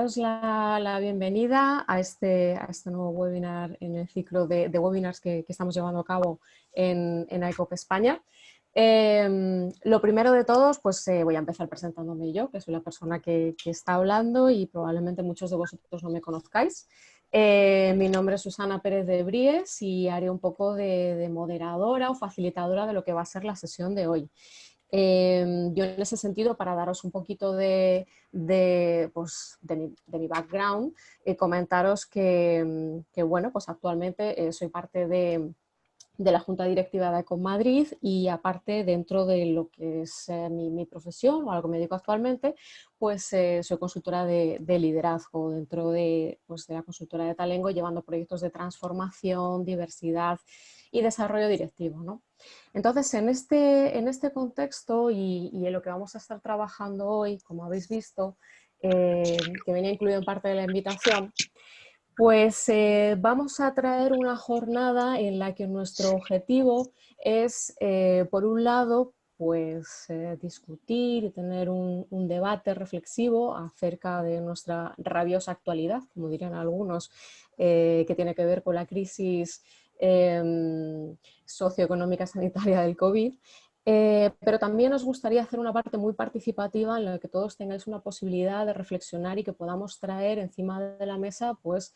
daros la bienvenida a este nuevo webinar en el ciclo de webinars que estamos llevando a cabo en ICOP España. Lo primero de todos, pues voy a empezar presentándome yo, que soy la persona que está hablando y probablemente muchos de vosotros no me conozcáis. Mi nombre es Susana Pérez de Bries y haré un poco de moderadora o facilitadora de lo que va a ser la sesión de hoy. Yo en ese sentido, para daros un poquito de mi background, comentaros que bueno, pues actualmente soy parte de la Junta Directiva de ICOP Madrid y aparte dentro de lo que es mi profesión o a lo que me dedico actualmente, pues soy consultora de liderazgo dentro de la consultora de Talengo, llevando proyectos de transformación, diversidad y desarrollo directivo, ¿no? Entonces, en este contexto y en lo que vamos a estar trabajando hoy, como habéis visto, que venía incluido en parte de la invitación, pues vamos a traer una jornada en la que nuestro objetivo es, por un lado, pues discutir y tener un debate reflexivo acerca de nuestra rabiosa actualidad, como dirían algunos, que tiene que ver con la crisis socioeconómica sanitaria del COVID. Pero también nos gustaría hacer una parte muy participativa en la que todos tengáis una posibilidad de reflexionar y que podamos traer encima de la mesa pues,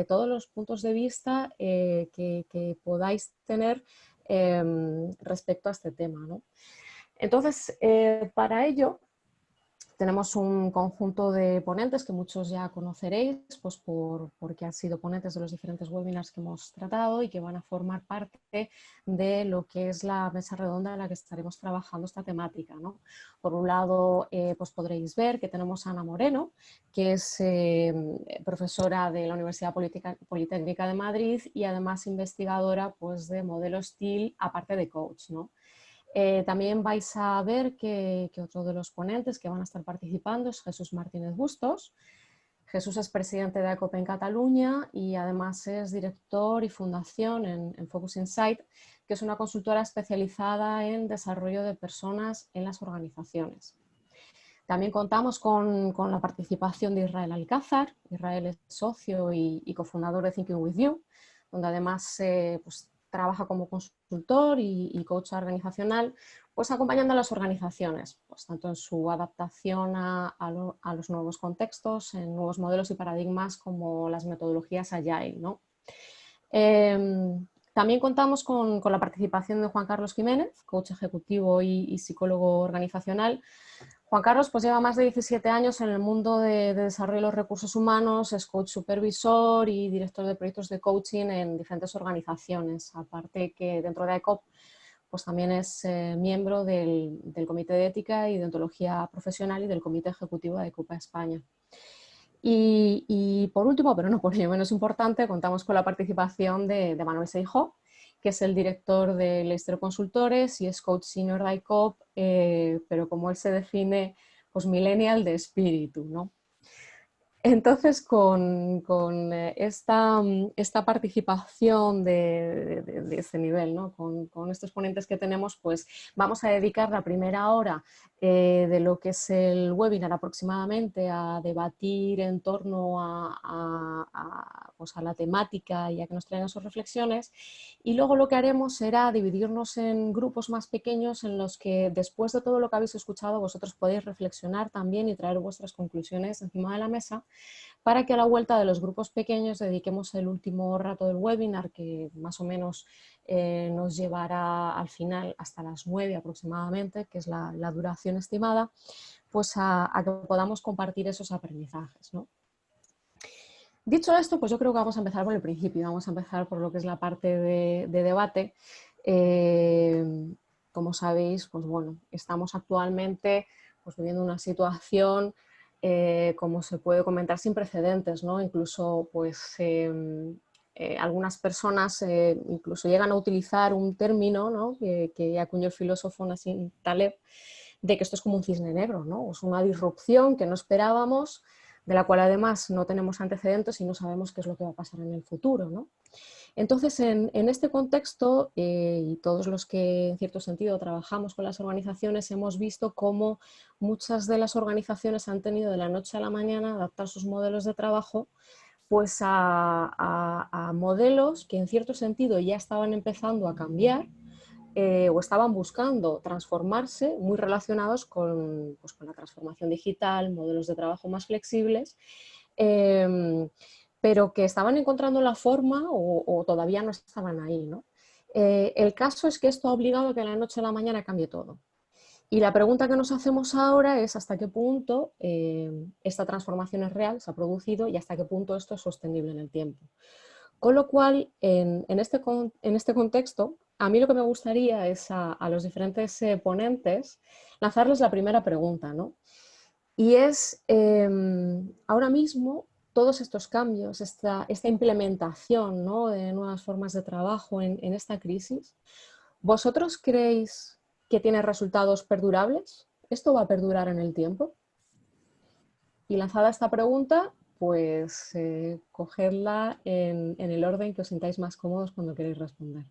todos los puntos de vista que podáis tener respecto a este tema, ¿no? Entonces, para ello tenemos un conjunto de ponentes que muchos ya conoceréis, pues porque han sido ponentes de los diferentes webinars que hemos tratado y que van a formar parte de lo que es la mesa redonda en la que estaremos trabajando esta temática, ¿no? Por un lado, pues podréis ver que tenemos a Ana Moreno, que es profesora de la Universidad Politécnica de Madrid y además investigadora pues, de modelo STIL, aparte de coach, ¿no? También vais a ver que otro de los ponentes que van a estar participando es Jesús Martínez Bustos. Jesús es presidente de ICOP en Cataluña y además es director y fundación en Focus Insight, que es una consultora especializada en desarrollo de personas en las organizaciones. También contamos con la participación de Israel Alcázar. Israel es socio y cofundador de Thinking With You, donde además pues, trabaja como consultor y coach organizacional, pues acompañando a las organizaciones, pues tanto en su adaptación a los nuevos contextos, en nuevos modelos y paradigmas como las metodologías Agile, ¿no? También contamos con la participación de Juan Carlos Jiménez, coach ejecutivo y psicólogo organizacional. Juan Carlos pues, lleva más de 17 años en el mundo de desarrollo de los recursos humanos, es coach supervisor y director de proyectos de coaching en diferentes organizaciones, aparte que dentro de ICOP pues, también es miembro del Comité de Ética y Deontología Profesional y del Comité Ejecutivo de ICOP España. Y por último, pero no por ello menos importante, contamos con la participación de Manuel Seijó, que es el director de Leicester Consultores y es coach senior de ICOP, pero como él se define, pues millennial de espíritu, ¿no? Entonces, con esta participación de este nivel, ¿no? con estos ponentes que tenemos, pues vamos a dedicar la primera hora de lo que es el webinar aproximadamente a debatir en torno pues a la temática y a que nos traigan sus reflexiones. Y luego lo que haremos será dividirnos en grupos más pequeños en los que después de todo lo que habéis escuchado vosotros podéis reflexionar también y traer vuestras conclusiones encima de la mesa, para que a la vuelta de los grupos pequeños dediquemos el último rato del webinar, que más o menos nos llevará al final hasta las 9 aproximadamente, que es la duración estimada, pues a que podamos compartir esos aprendizajes, ¿no? Dicho esto, pues yo creo que vamos a empezar por el principio, vamos a empezar por lo que es la parte de debate. Como sabéis, pues bueno, estamos actualmente pues, viviendo una situación, como se puede comentar, sin precedentes, ¿no? Incluso pues, algunas personas incluso llegan a utilizar un término, ¿no? que acuñó el filósofo Nassim Taleb, de que esto es como un cisne negro, ¿no? Es una disrupción que no esperábamos, de la cual además no tenemos antecedentes y no sabemos qué es lo que va a pasar en el futuro, ¿no? Entonces, en este contexto, y todos los que en cierto sentido trabajamos con las organizaciones, hemos visto cómo muchas de las organizaciones han tenido de la noche a la mañana adaptar sus modelos de trabajo pues a modelos que en cierto sentido ya estaban empezando a cambiar, o estaban buscando transformarse, muy relacionados con, pues, con la transformación digital, modelos de trabajo más flexibles, pero que estaban encontrando la forma o todavía no estaban ahí, ¿no? El caso es que esto ha obligado a que de la noche a la mañana cambie todo. Y la pregunta que nos hacemos ahora es hasta qué punto esta transformación es real, se ha producido, y hasta qué punto esto es sostenible en el tiempo. Con lo cual, en este contexto, a mí lo que me gustaría es a los diferentes ponentes lanzarles la primera pregunta, ¿no? Y es, ahora mismo, todos estos cambios, esta implementación, ¿no?, de nuevas formas de trabajo en esta crisis, ¿vosotros creéis que tiene resultados perdurables? ¿Esto va a perdurar en el tiempo? Y lanzada esta pregunta, pues cogerla en el orden que os sintáis más cómodos cuando queréis responder.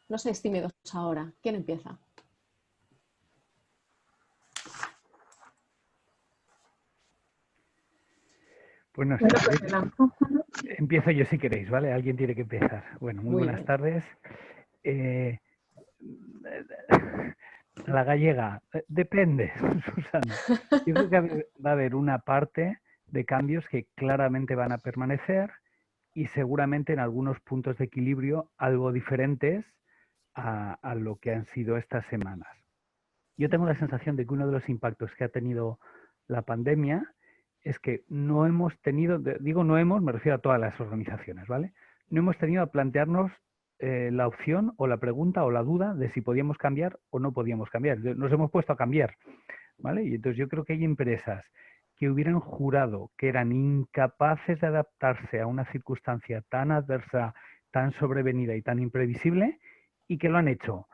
No seáis tímidos ahora. ¿Quién empieza? Pues no sé, empiezo yo si queréis, ¿vale? Alguien tiene que empezar. Bueno, muy buenas tardes. La gallega, depende, Susana. Yo creo que va a haber una parte de cambios que claramente van a permanecer y seguramente en algunos puntos de equilibrio algo diferentes a lo que han sido estas semanas. Yo tengo la sensación de que uno de los impactos que ha tenido la pandemia es que no hemos tenido, digo no hemos, me refiero a todas las organizaciones, ¿vale? No hemos tenido a plantearnos la opción o la pregunta o la duda de si podíamos cambiar o no podíamos cambiar. Nos hemos puesto a cambiar, ¿vale? Y entonces yo creo que hay empresas que hubieran jurado que eran incapaces de adaptarse a una circunstancia tan adversa, tan sobrevenida y tan imprevisible, y que lo han hecho.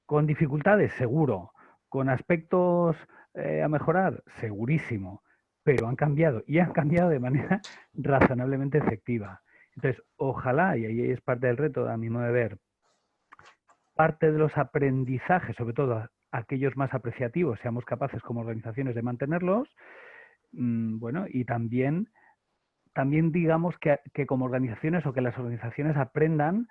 Con dificultades, seguro. Con aspectos a mejorar, segurísimo. Pero han cambiado, y han cambiado de manera razonablemente efectiva. Entonces, ojalá, y ahí es parte del reto, a mi modo de ver, parte de los aprendizajes, sobre todo aquellos más apreciativos, seamos capaces como organizaciones de mantenerlos, bueno, y también digamos que como organizaciones o que las organizaciones aprendan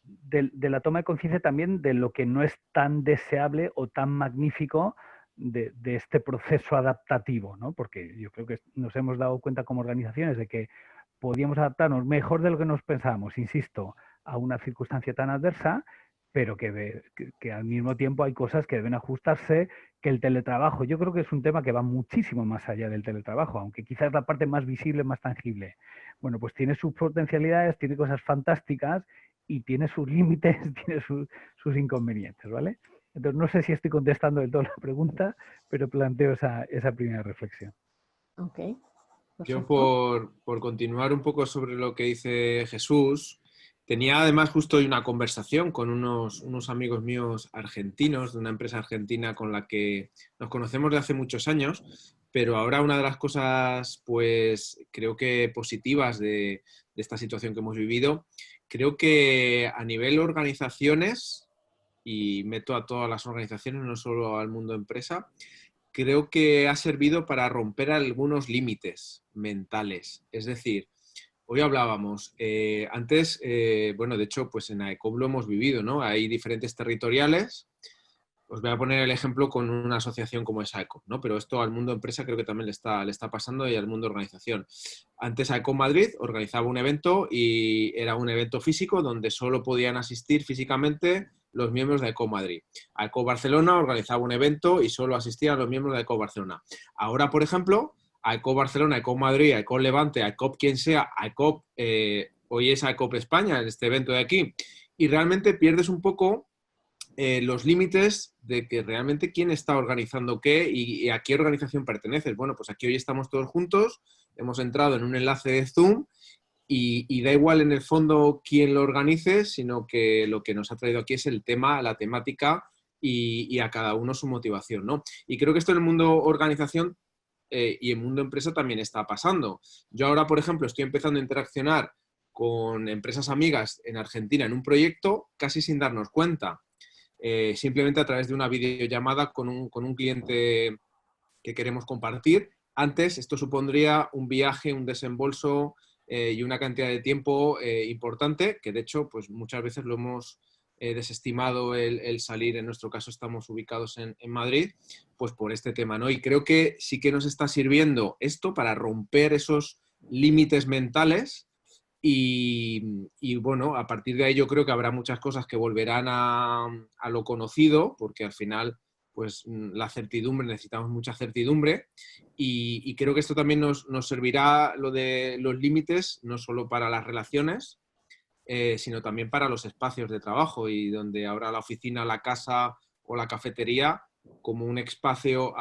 de la toma de conciencia también de lo que no es tan deseable o tan magnífico de este proceso adaptativo, ¿no? Porque yo creo que nos hemos dado cuenta como organizaciones de que podíamos adaptarnos mejor de lo que nos pensábamos, insisto, a una circunstancia tan adversa, pero que al mismo tiempo hay cosas que deben ajustarse, que el teletrabajo, yo creo que es un tema que va muchísimo más allá del teletrabajo, aunque quizás es la parte más visible, más tangible. Bueno, pues tiene sus potencialidades, tiene cosas fantásticas y tiene sus límites, tiene sus inconvenientes, ¿vale? Entonces, no sé si estoy contestando del todo la pregunta, pero planteo esa primera reflexión. Ok, yo perfecto. por continuar un poco sobre lo que dice Jesús, tenía además justo hoy una conversación con unos amigos míos argentinos, de una empresa argentina con la que nos conocemos de hace muchos años, pero ahora una de las cosas, pues creo que positivas de esta situación que hemos vivido, creo que a nivel organizaciones, y meto a todas las organizaciones, no solo al mundo empresa, creo que ha servido para romper algunos límites mentales. Es decir, hoy hablábamos, antes, bueno, de hecho, pues en AECOM lo hemos vivido, ¿no? Hay diferentes territoriales. Os voy a poner el ejemplo con una asociación como es AECOM, ¿no? Pero esto al mundo empresa creo que también le está pasando y al mundo organización. Antes AECOM Madrid organizaba un evento y era un evento físico donde solo podían asistir físicamente los miembros de AECOM Madrid. AECOM Barcelona organizaba un evento y solo asistían los miembros de AECOM Barcelona. Ahora, por ejemplo, AECOM Barcelona, AECOM Madrid, AECOM Levante, AECOM quien sea, AECOM, hoy es AECOM España, en este evento de aquí, y realmente pierdes un poco los límites de que realmente quién está organizando qué y a qué organización perteneces. Bueno, pues aquí hoy estamos todos juntos, hemos entrado en un enlace de Zoom y da igual en el fondo quién lo organice, sino que lo que nos ha traído aquí es el tema, la temática y a cada uno su motivación, ¿no? Y creo que esto en el mundo organización y en el mundo empresa también está pasando. Yo ahora, por ejemplo, estoy empezando a interaccionar con empresas amigas en Argentina en un proyecto casi sin darnos cuenta, simplemente a través de una videollamada con un cliente que queremos compartir. Antes esto supondría un viaje, un desembolso y una cantidad de tiempo importante, que de hecho pues muchas veces lo hemos desestimado el salir. En nuestro caso estamos ubicados en Madrid, pues por este tema, ¿no? Y creo que sí que nos está sirviendo esto para romper esos límites mentales y bueno, a partir de ahí yo creo que habrá muchas cosas que volverán a lo conocido, porque al final pues la certidumbre, necesitamos mucha certidumbre y creo que esto también nos servirá, lo de los límites, no solo para las relaciones, sino también para los espacios de trabajo, y donde ahora la oficina, la casa o la cafetería como un espacio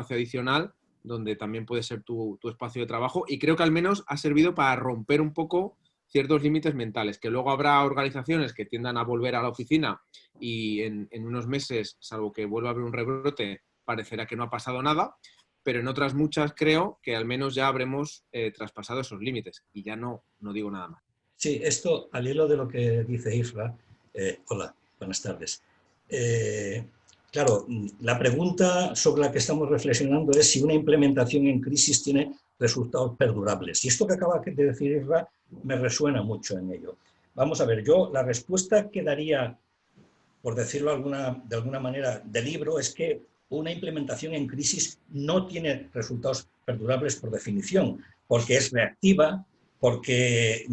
adicional donde también puede ser tu espacio de trabajo, y creo que al menos ha servido para romper un poco ciertos límites mentales, que luego habrá organizaciones que tiendan a volver a la oficina y en unos meses, salvo que vuelva a haber un rebrote, parecerá que no ha pasado nada, pero en otras muchas creo que al menos ya habremos traspasado esos límites, y ya no digo nada más. Sí, esto al hilo de lo que dice Isra. Hola, buenas tardes. Claro, la pregunta sobre la que estamos reflexionando es si una implementación en crisis tiene resultados perdurables. Y esto que acaba de decir Isra me resuena mucho en ello. Vamos a ver, yo la respuesta que daría, por decirlo de alguna manera, del libro, es que una implementación en crisis no tiene resultados perdurables por definición, porque es reactiva, porque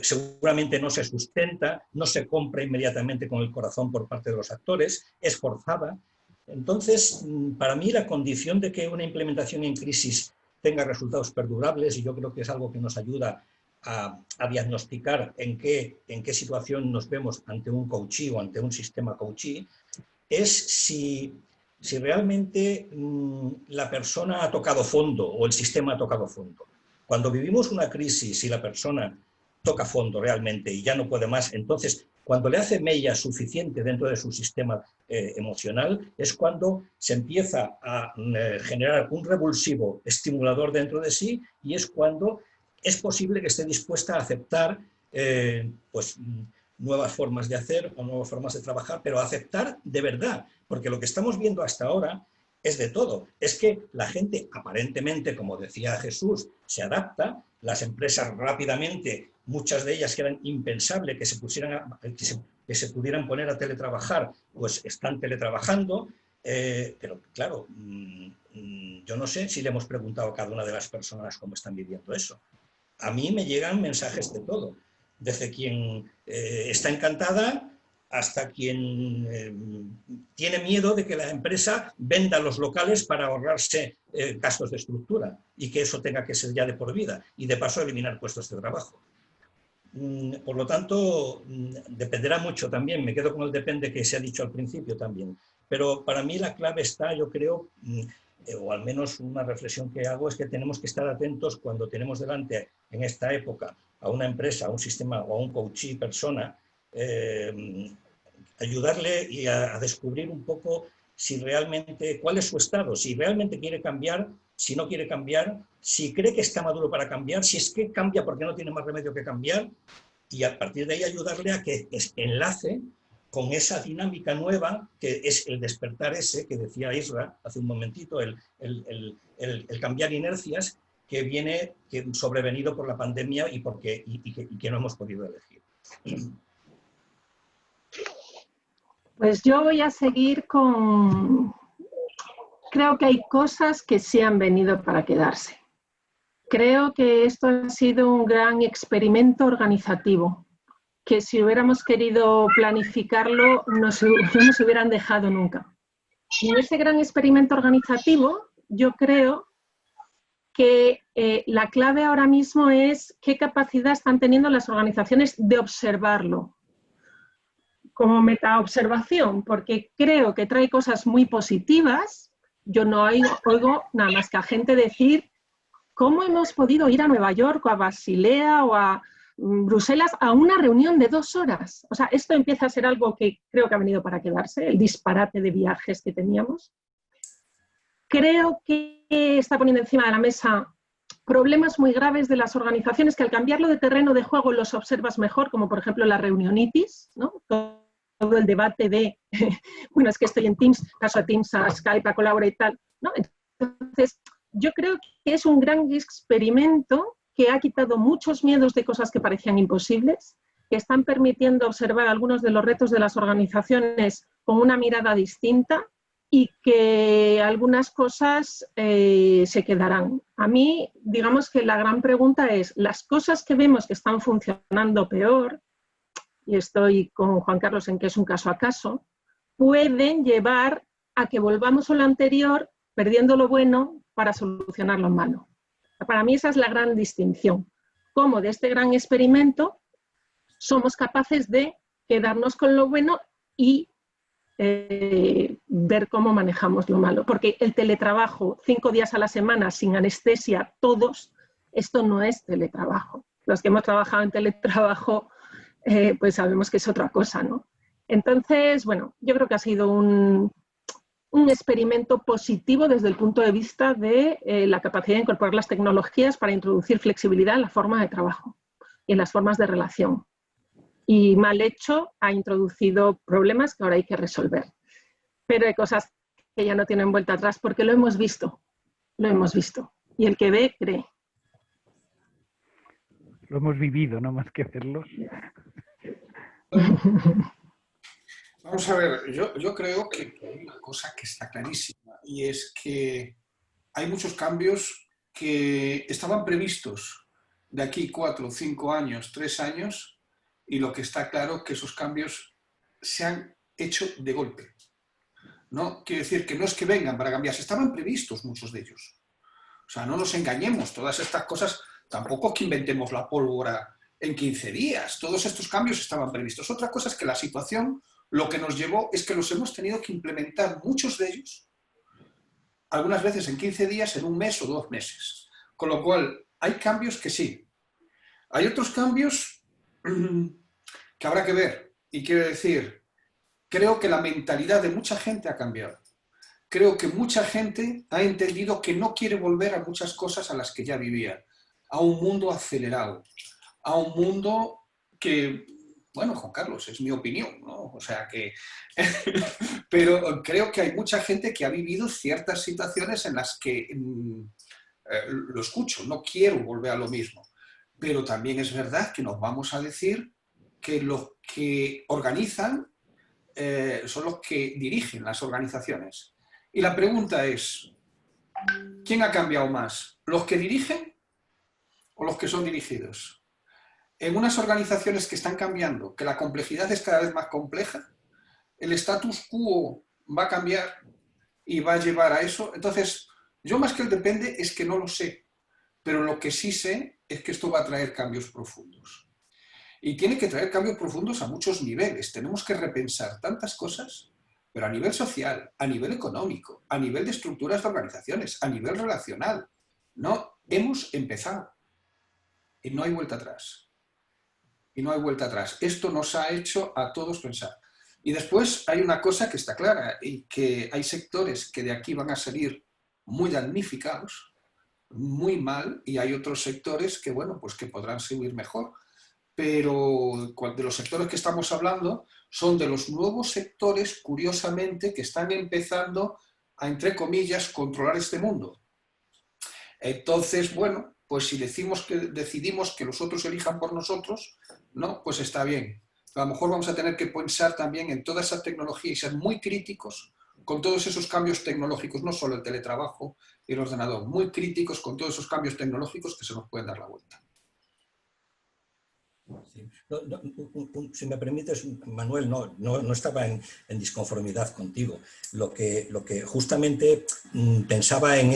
seguramente no se sustenta, no se compra inmediatamente con el corazón por parte de los actores, es forzada. Entonces, para mí la condición de que una implementación en crisis tenga resultados perdurables, y yo creo que es algo que nos ayuda a diagnosticar en qué situación nos vemos ante un coachee o ante un sistema coachee, es si realmente la persona ha tocado fondo o el sistema ha tocado fondo. Cuando vivimos una crisis y la persona toca fondo realmente y ya no puede más, entonces cuando le hace mella suficiente dentro de su sistema emocional, es cuando se empieza a generar un revulsivo estimulador dentro de sí, y es cuando es posible que esté dispuesta a aceptar pues, nuevas formas de hacer o nuevas formas de trabajar, pero a aceptar de verdad, porque lo que estamos viendo hasta ahora es de todo. Es que la gente aparentemente, como decía Jesús, se adapta, las empresas rápidamente, muchas de ellas que eran impensable que se pudieran poner a teletrabajar, pues están teletrabajando, pero claro, yo no sé si le hemos preguntado a cada una de las personas cómo están viviendo eso. A mí me llegan mensajes de todo, desde quien está encantada hasta quien tiene miedo de que la empresa venda los locales para ahorrarse gastos de estructura y que eso tenga que ser ya de por vida y de paso eliminar puestos de trabajo. Por lo tanto, dependerá mucho también, me quedo con el depende que se ha dicho al principio también, pero para mí la clave está, yo creo, o al menos una reflexión que hago, es que tenemos que estar atentos cuando tenemos delante en esta época a una empresa, a un sistema o a un coachee persona, ayudarle y a descubrir un poco si realmente, cuál es su estado, si realmente quiere cambiar, si no quiere cambiar, si cree que está maduro para cambiar, si es que cambia porque no tiene más remedio que cambiar, y a partir de ahí ayudarle a que enlace con esa dinámica nueva que es el despertar ese que decía Isra hace un momentito, el cambiar inercias que viene sobrevenido por la pandemia y que no hemos podido elegir. Pues yo voy a seguir con... Creo que hay cosas que sí han venido para quedarse. Creo que esto ha sido un gran experimento organizativo, que si hubiéramos querido planificarlo no nos hubieran dejado nunca. Y en ese gran experimento organizativo yo creo que la clave ahora mismo es qué capacidad están teniendo las organizaciones de observarlo como metaobservación, porque creo que trae cosas muy positivas. Yo no oigo nada más que a gente decir cómo hemos podido ir a Nueva York o a Basilea o a Bruselas a una reunión de 2 horas. O sea, esto empieza a ser algo que creo que ha venido para quedarse, el disparate de viajes que teníamos. Creo que está poniendo encima de la mesa problemas muy graves de las organizaciones que al cambiarlo de terreno de juego los observas mejor, como por ejemplo la reunionitis, ¿no? Todo el debate de, bueno, es que estoy en Teams, paso a Teams, a Skype, a Collaborate y tal, ¿no? Entonces, yo creo que es un gran experimento que ha quitado muchos miedos de cosas que parecían imposibles, que están permitiendo observar algunos de los retos de las organizaciones con una mirada distinta y que algunas cosas se quedarán. A mí, digamos que la gran pregunta es, las cosas que vemos que están funcionando peor, y estoy con Juan Carlos en que es un caso a caso, pueden llevar a que volvamos a lo anterior, perdiendo lo bueno para solucionar lo malo. Para mí esa es la gran distinción. Cómo de este gran experimento somos capaces de quedarnos con lo bueno y ver cómo manejamos lo malo. Porque el teletrabajo, 5 días a la semana, sin anestesia, todos, esto no es teletrabajo. Los que hemos trabajado en teletrabajo, pues sabemos que es otra cosa, ¿no? Entonces, bueno, yo creo que ha sido un experimento positivo desde el punto de vista de la capacidad de incorporar las tecnologías para introducir flexibilidad en la forma de trabajo y en las formas de relación. Y mal hecho ha introducido problemas que ahora hay que resolver. Pero hay cosas que ya no tienen vuelta atrás porque lo hemos visto. Lo hemos visto. Y el que ve, cree. Lo hemos vivido, no más que verlo. Vamos a ver, yo creo que hay una cosa que está clarísima y es que hay muchos cambios que estaban previstos de aquí 4, 5 años, 3 años, y lo que está claro es que esos cambios se han hecho de golpe. ¿No? Quiere decir que no es que vengan para cambiarse, estaban previstos muchos de ellos. O sea, no nos engañemos, todas estas cosas, tampoco es que inventemos la pólvora en 15 días, todos estos cambios estaban previstos. Otra cosa es que la situación lo que nos llevó es que los hemos tenido que implementar, muchos de ellos, algunas veces en 15 días, en un mes o 2 meses. Con lo cual, hay cambios que sí. Hay otros cambios que habrá que ver. Y quiero decir, creo que la mentalidad de mucha gente ha cambiado. Creo que mucha gente ha entendido que no quiere volver a muchas cosas a las que ya vivía. A un mundo acelerado. A un mundo que, bueno, Juan Carlos, es mi opinión, ¿no? O sea que... Pero creo que hay mucha gente que ha vivido ciertas situaciones en las que lo escucho, no quiero volver a lo mismo. Pero también es verdad que nos vamos a decir que los que organizan son los que dirigen las organizaciones. Y la pregunta es, ¿quién ha cambiado más? ¿Los que dirigen o los que son dirigidos? En unas organizaciones que están cambiando, que la complejidad es cada vez más compleja, el status quo va a cambiar y va a llevar a eso. Entonces, yo más que el depende es que no lo sé, pero lo que sí sé es que esto va a traer cambios profundos. Y tiene que traer cambios profundos a muchos niveles. Tenemos que repensar tantas cosas, pero a nivel social, a nivel económico, a nivel de estructuras de organizaciones, a nivel relacional. No, hemos empezado y no hay vuelta atrás. Y no hay vuelta atrás. Esto nos ha hecho a todos pensar. Y después hay una cosa que está clara, y que hay sectores que de aquí van a salir muy damnificados, muy mal, y hay otros sectores que, bueno, pues que podrán subir mejor. Pero de los sectores que estamos hablando son de los nuevos sectores, curiosamente, que están empezando a, entre comillas, controlar este mundo. Entonces, bueno, pues si decidimos que los otros elijan por nosotros, no, pues está bien. A lo mejor vamos a tener que pensar también en toda esa tecnología y ser muy críticos con todos esos cambios tecnológicos, no solo el teletrabajo y el ordenador, muy críticos con todos esos cambios tecnológicos que se nos pueden dar la vuelta. Sí. Si me permites, Manuel, no estaba en disconformidad contigo. Lo que justamente pensaba en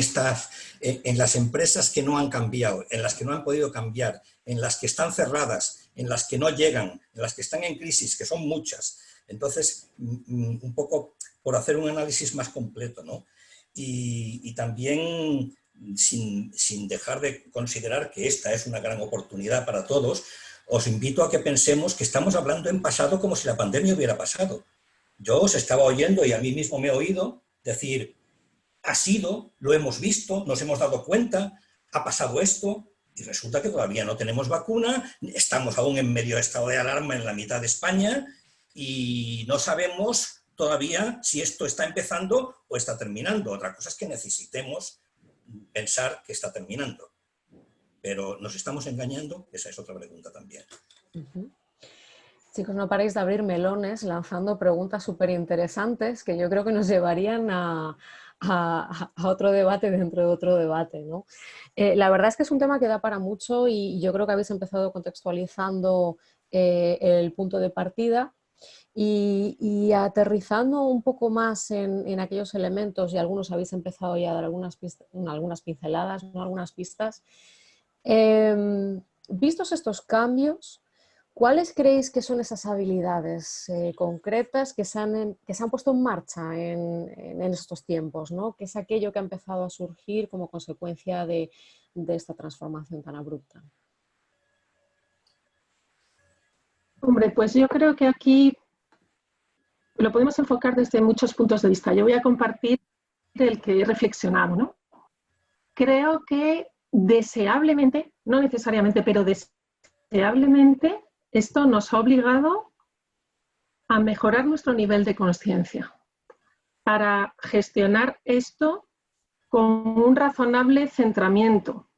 las empresas que no han cambiado, en las que no han podido cambiar, en las que están cerradas, en las que no llegan, en las que están en crisis, que son muchas. Entonces, un poco por hacer un análisis más completo, ¿no? Y también sin dejar de considerar que esta es una gran oportunidad para todos, os invito a que pensemos que estamos hablando en pasado como si la pandemia hubiera pasado. Yo os estaba oyendo y a mí mismo me he oído decir, ha sido, lo hemos visto, nos hemos dado cuenta, ha pasado esto, y resulta que todavía no tenemos vacuna, estamos aún en medio de estado de alarma en la mitad de España y no sabemos todavía si esto está empezando o está terminando. Otra cosa es que necesitemos pensar que está terminando. Pero ¿nos estamos engañando? Esa es otra pregunta también. Chicos, no paréis de abrir melones lanzando preguntas súper interesantes que yo creo que nos llevarían a otro debate dentro de otro debate, ¿no? La verdad es que es un tema que da para mucho y yo creo que habéis empezado contextualizando el punto de partida y aterrizando un poco más en aquellos elementos, y algunos habéis empezado ya a dar algunas pinceladas, ¿no? Algunas pistas. Vistos estos cambios, ¿cuáles creéis que son esas habilidades concretas que se han puesto en marcha en estos tiempos, ¿no? ¿Qué es aquello que ha empezado a surgir como consecuencia de esta transformación tan abrupta? Hombre, pues yo creo que aquí lo podemos enfocar desde muchos puntos de vista. Yo voy a compartir el que he reflexionado, ¿no? Creo que deseablemente, no necesariamente, pero deseablemente, esto nos ha obligado a mejorar nuestro nivel de conciencia para gestionar esto con un razonable centramiento,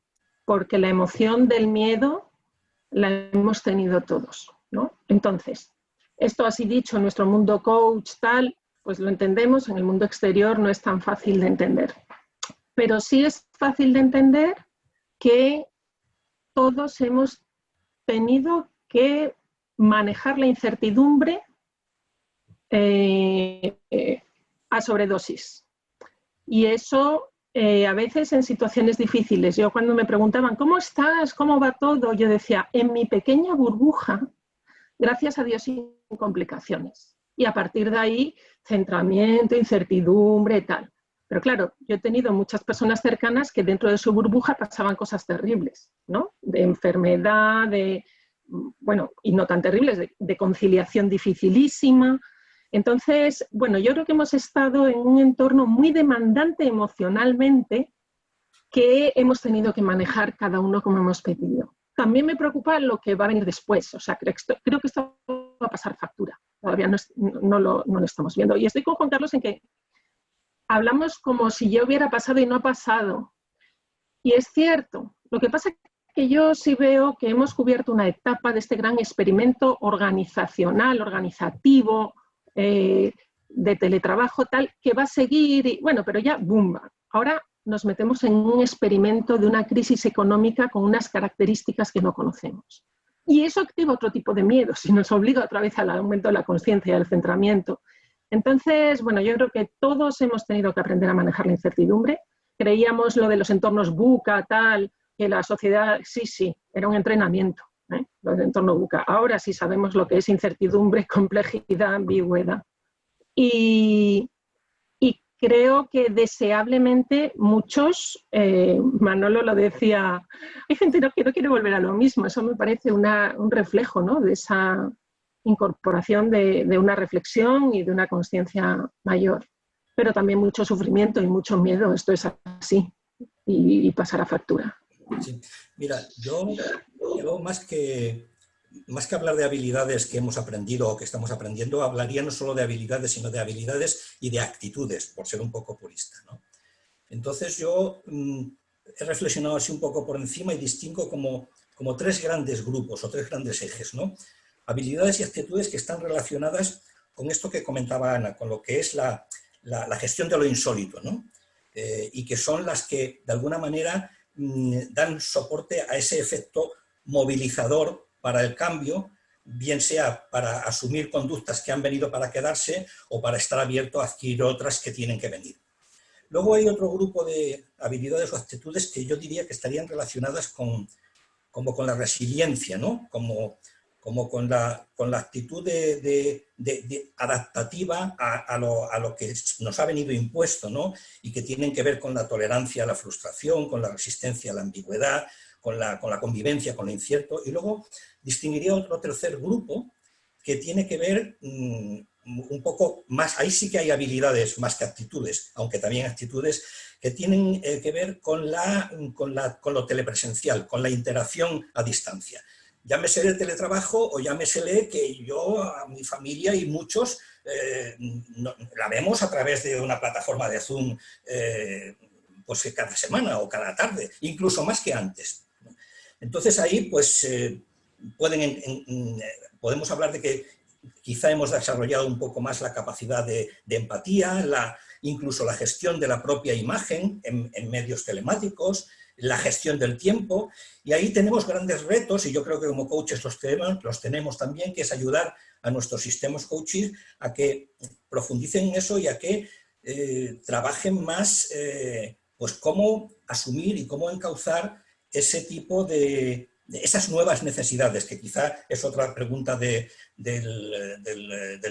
porque la emoción del miedo la hemos tenido todos, ¿no? Entonces, esto así dicho, en nuestro mundo coach, tal, pues lo entendemos, en el mundo exterior no es tan fácil de entender. Pero sí es fácil de entender que todos hemos tenido que manejar la incertidumbre a sobredosis. Y eso a veces en situaciones difíciles. Yo cuando me preguntaban, ¿cómo estás? ¿Cómo va todo? Yo decía, en mi pequeña burbuja, gracias a Dios, sin complicaciones. Y a partir de ahí, centramiento, incertidumbre, tal. Pero claro, yo he tenido muchas personas cercanas que dentro de su burbuja pasaban cosas terribles, ¿no? De enfermedad, bueno, y no tan terribles, de conciliación dificilísima. Entonces, bueno, yo creo que hemos estado en un entorno muy demandante emocionalmente que hemos tenido que manejar cada uno como hemos pedido. También me preocupa lo que va a venir después, o sea, creo que esto va a pasar factura, todavía no lo estamos viendo. Y estoy con Juan Carlos en que hablamos como si ya hubiera pasado y no ha pasado. Y es cierto, lo que pasa es que yo sí veo que hemos cubierto una etapa de este gran experimento organizacional, organizativo, de teletrabajo, tal, que va a seguir, y, bueno, pero ya, ¡bum! Ahora nos metemos en un experimento de una crisis económica con unas características que no conocemos. Y eso activa otro tipo de miedos y nos obliga otra vez al aumento de la conciencia, del centramiento. Entonces, bueno, yo creo que todos hemos tenido que aprender a manejar la incertidumbre. Creíamos lo de los entornos VUCA, tal, que la sociedad, sí, era un entrenamiento, lo del entorno VUCA. Ahora sí sabemos lo que es incertidumbre, complejidad, ambigüedad. Y creo que deseablemente muchos, Manolo lo decía, hay gente que no quiere volver a lo mismo. Eso me parece un reflejo, ¿no? De esa incorporación de una reflexión y de una conciencia mayor. Pero también mucho sufrimiento y mucho miedo. Esto es así y pasará factura. Sí. Mira, yo más que hablar de habilidades que hemos aprendido o que estamos aprendiendo, hablaría no solo de habilidades, sino de habilidades y de actitudes, por ser un poco purista, ¿no? Entonces yo he reflexionado así un poco por encima y distingo como tres grandes grupos o tres grandes ejes, ¿no? Habilidades y actitudes que están relacionadas con esto que comentaba Ana, con lo que es la gestión de lo insólito, ¿no? Y que son las que, de alguna manera, dan soporte a ese efecto movilizador para el cambio, bien sea para asumir conductas que han venido para quedarse o para estar abierto a adquirir otras que tienen que venir. Luego hay otro grupo de habilidades o actitudes que yo diría que estarían relacionadas como con la resiliencia, ¿no? Como con la actitud de adaptativa a lo que nos ha venido impuesto, ¿no? Y que tienen que ver con la tolerancia a la frustración, con la resistencia a la ambigüedad, la convivencia, con lo incierto. Y luego distinguiría otro tercer grupo que tiene que ver un poco más, ahí sí que hay habilidades más que aptitudes, aunque también actitudes que tienen que ver con lo telepresencial, con la interacción a distancia. Llámese el teletrabajo o llámesele que yo, a mi familia y muchos, la vemos a través de una plataforma de Zoom pues cada semana o cada tarde, incluso más que antes. Entonces ahí pues podemos hablar de que quizá hemos desarrollado un poco más la capacidad de empatía, incluso la gestión de la propia imagen en medios telemáticos, la gestión del tiempo, y ahí tenemos grandes retos, y yo creo que como coaches los tenemos también, que es ayudar a nuestros sistemas coaches a que profundicen en eso y a que trabajen más pues cómo asumir y cómo encauzar ese tipo de esas nuevas necesidades, que quizá es otra pregunta del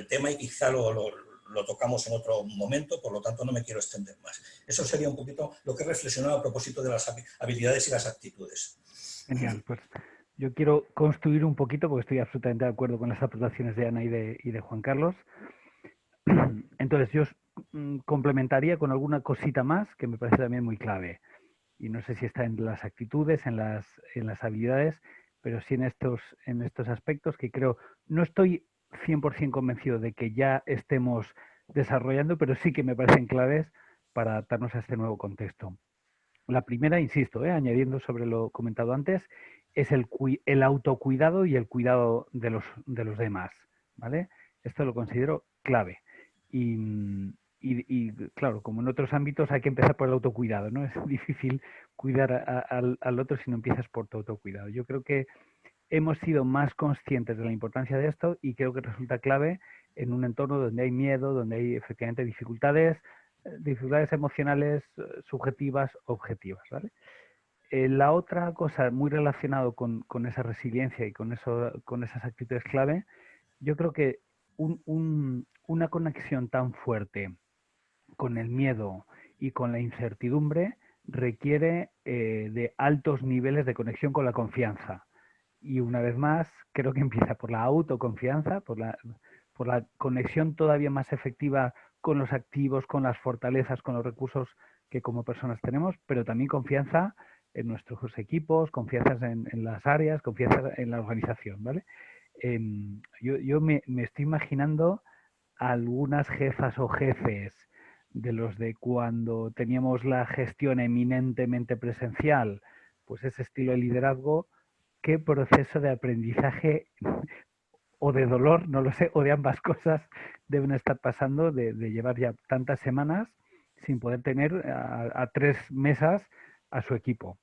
tema y quizá lo tocamos en otro momento, por lo tanto no me quiero extender más. Eso sería un poquito lo que he reflexionado a propósito de las habilidades y las actitudes. Genial, pues yo quiero construir un poquito, porque estoy absolutamente de acuerdo con las aportaciones de Ana y de Juan Carlos. Entonces yo complementaría con alguna cosita más que me parece también muy clave. Y no sé si está en las actitudes, en las habilidades, pero sí en estos aspectos que creo, no estoy 100% convencido de que ya estemos desarrollando, pero sí que me parecen claves para adaptarnos a este nuevo contexto. La primera, insisto, añadiendo sobre lo comentado antes, es el autocuidado y el cuidado de los demás, ¿vale? Esto lo considero clave. Y claro, como en otros ámbitos hay que empezar por el autocuidado, ¿no? Es difícil cuidar al otro si no empiezas por tu autocuidado. Yo creo que hemos sido más conscientes de la importancia de esto y creo que resulta clave en un entorno donde hay miedo, donde hay efectivamente dificultades emocionales, subjetivas, objetivas, ¿vale? La otra cosa muy relacionado con esa resiliencia y con esas actitudes clave, yo creo que una conexión tan fuerte con el miedo y con la incertidumbre requiere de altos niveles de conexión con la confianza. Y una vez más, creo que empieza por la autoconfianza, por la conexión todavía más efectiva con los activos, con las fortalezas, con los recursos que como personas tenemos, pero también confianza en nuestros equipos, confianza en las áreas, confianza en la organización, ¿vale? Yo me estoy imaginando algunas jefas o jefes de los de cuando teníamos la gestión eminentemente presencial, pues ese estilo de liderazgo, qué proceso de aprendizaje o de dolor, no lo sé, o de ambas cosas deben estar pasando de llevar ya tantas semanas sin poder tener a 3 mesas a su equipo,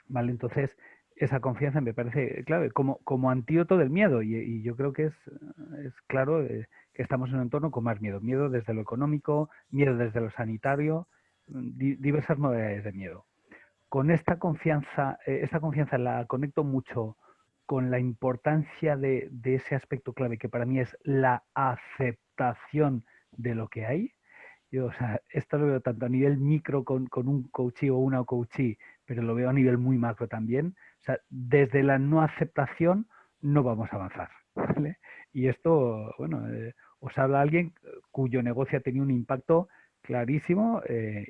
¿vale? Entonces, esa confianza me parece clave como antídoto del miedo y yo creo que es claro que estamos en un entorno con más miedo. Miedo desde lo económico, miedo desde lo sanitario, diversas modalidades de miedo. Con esta confianza la conecto mucho con la importancia de ese aspecto clave que para mí es la aceptación de lo que hay. Yo, o sea, esto lo veo tanto a nivel micro con un coachee o una coachee, pero lo veo a nivel muy macro también. O sea, desde la no aceptación no vamos a avanzar, ¿vale? Y esto, bueno, os habla alguien cuyo negocio ha tenido un impacto clarísimo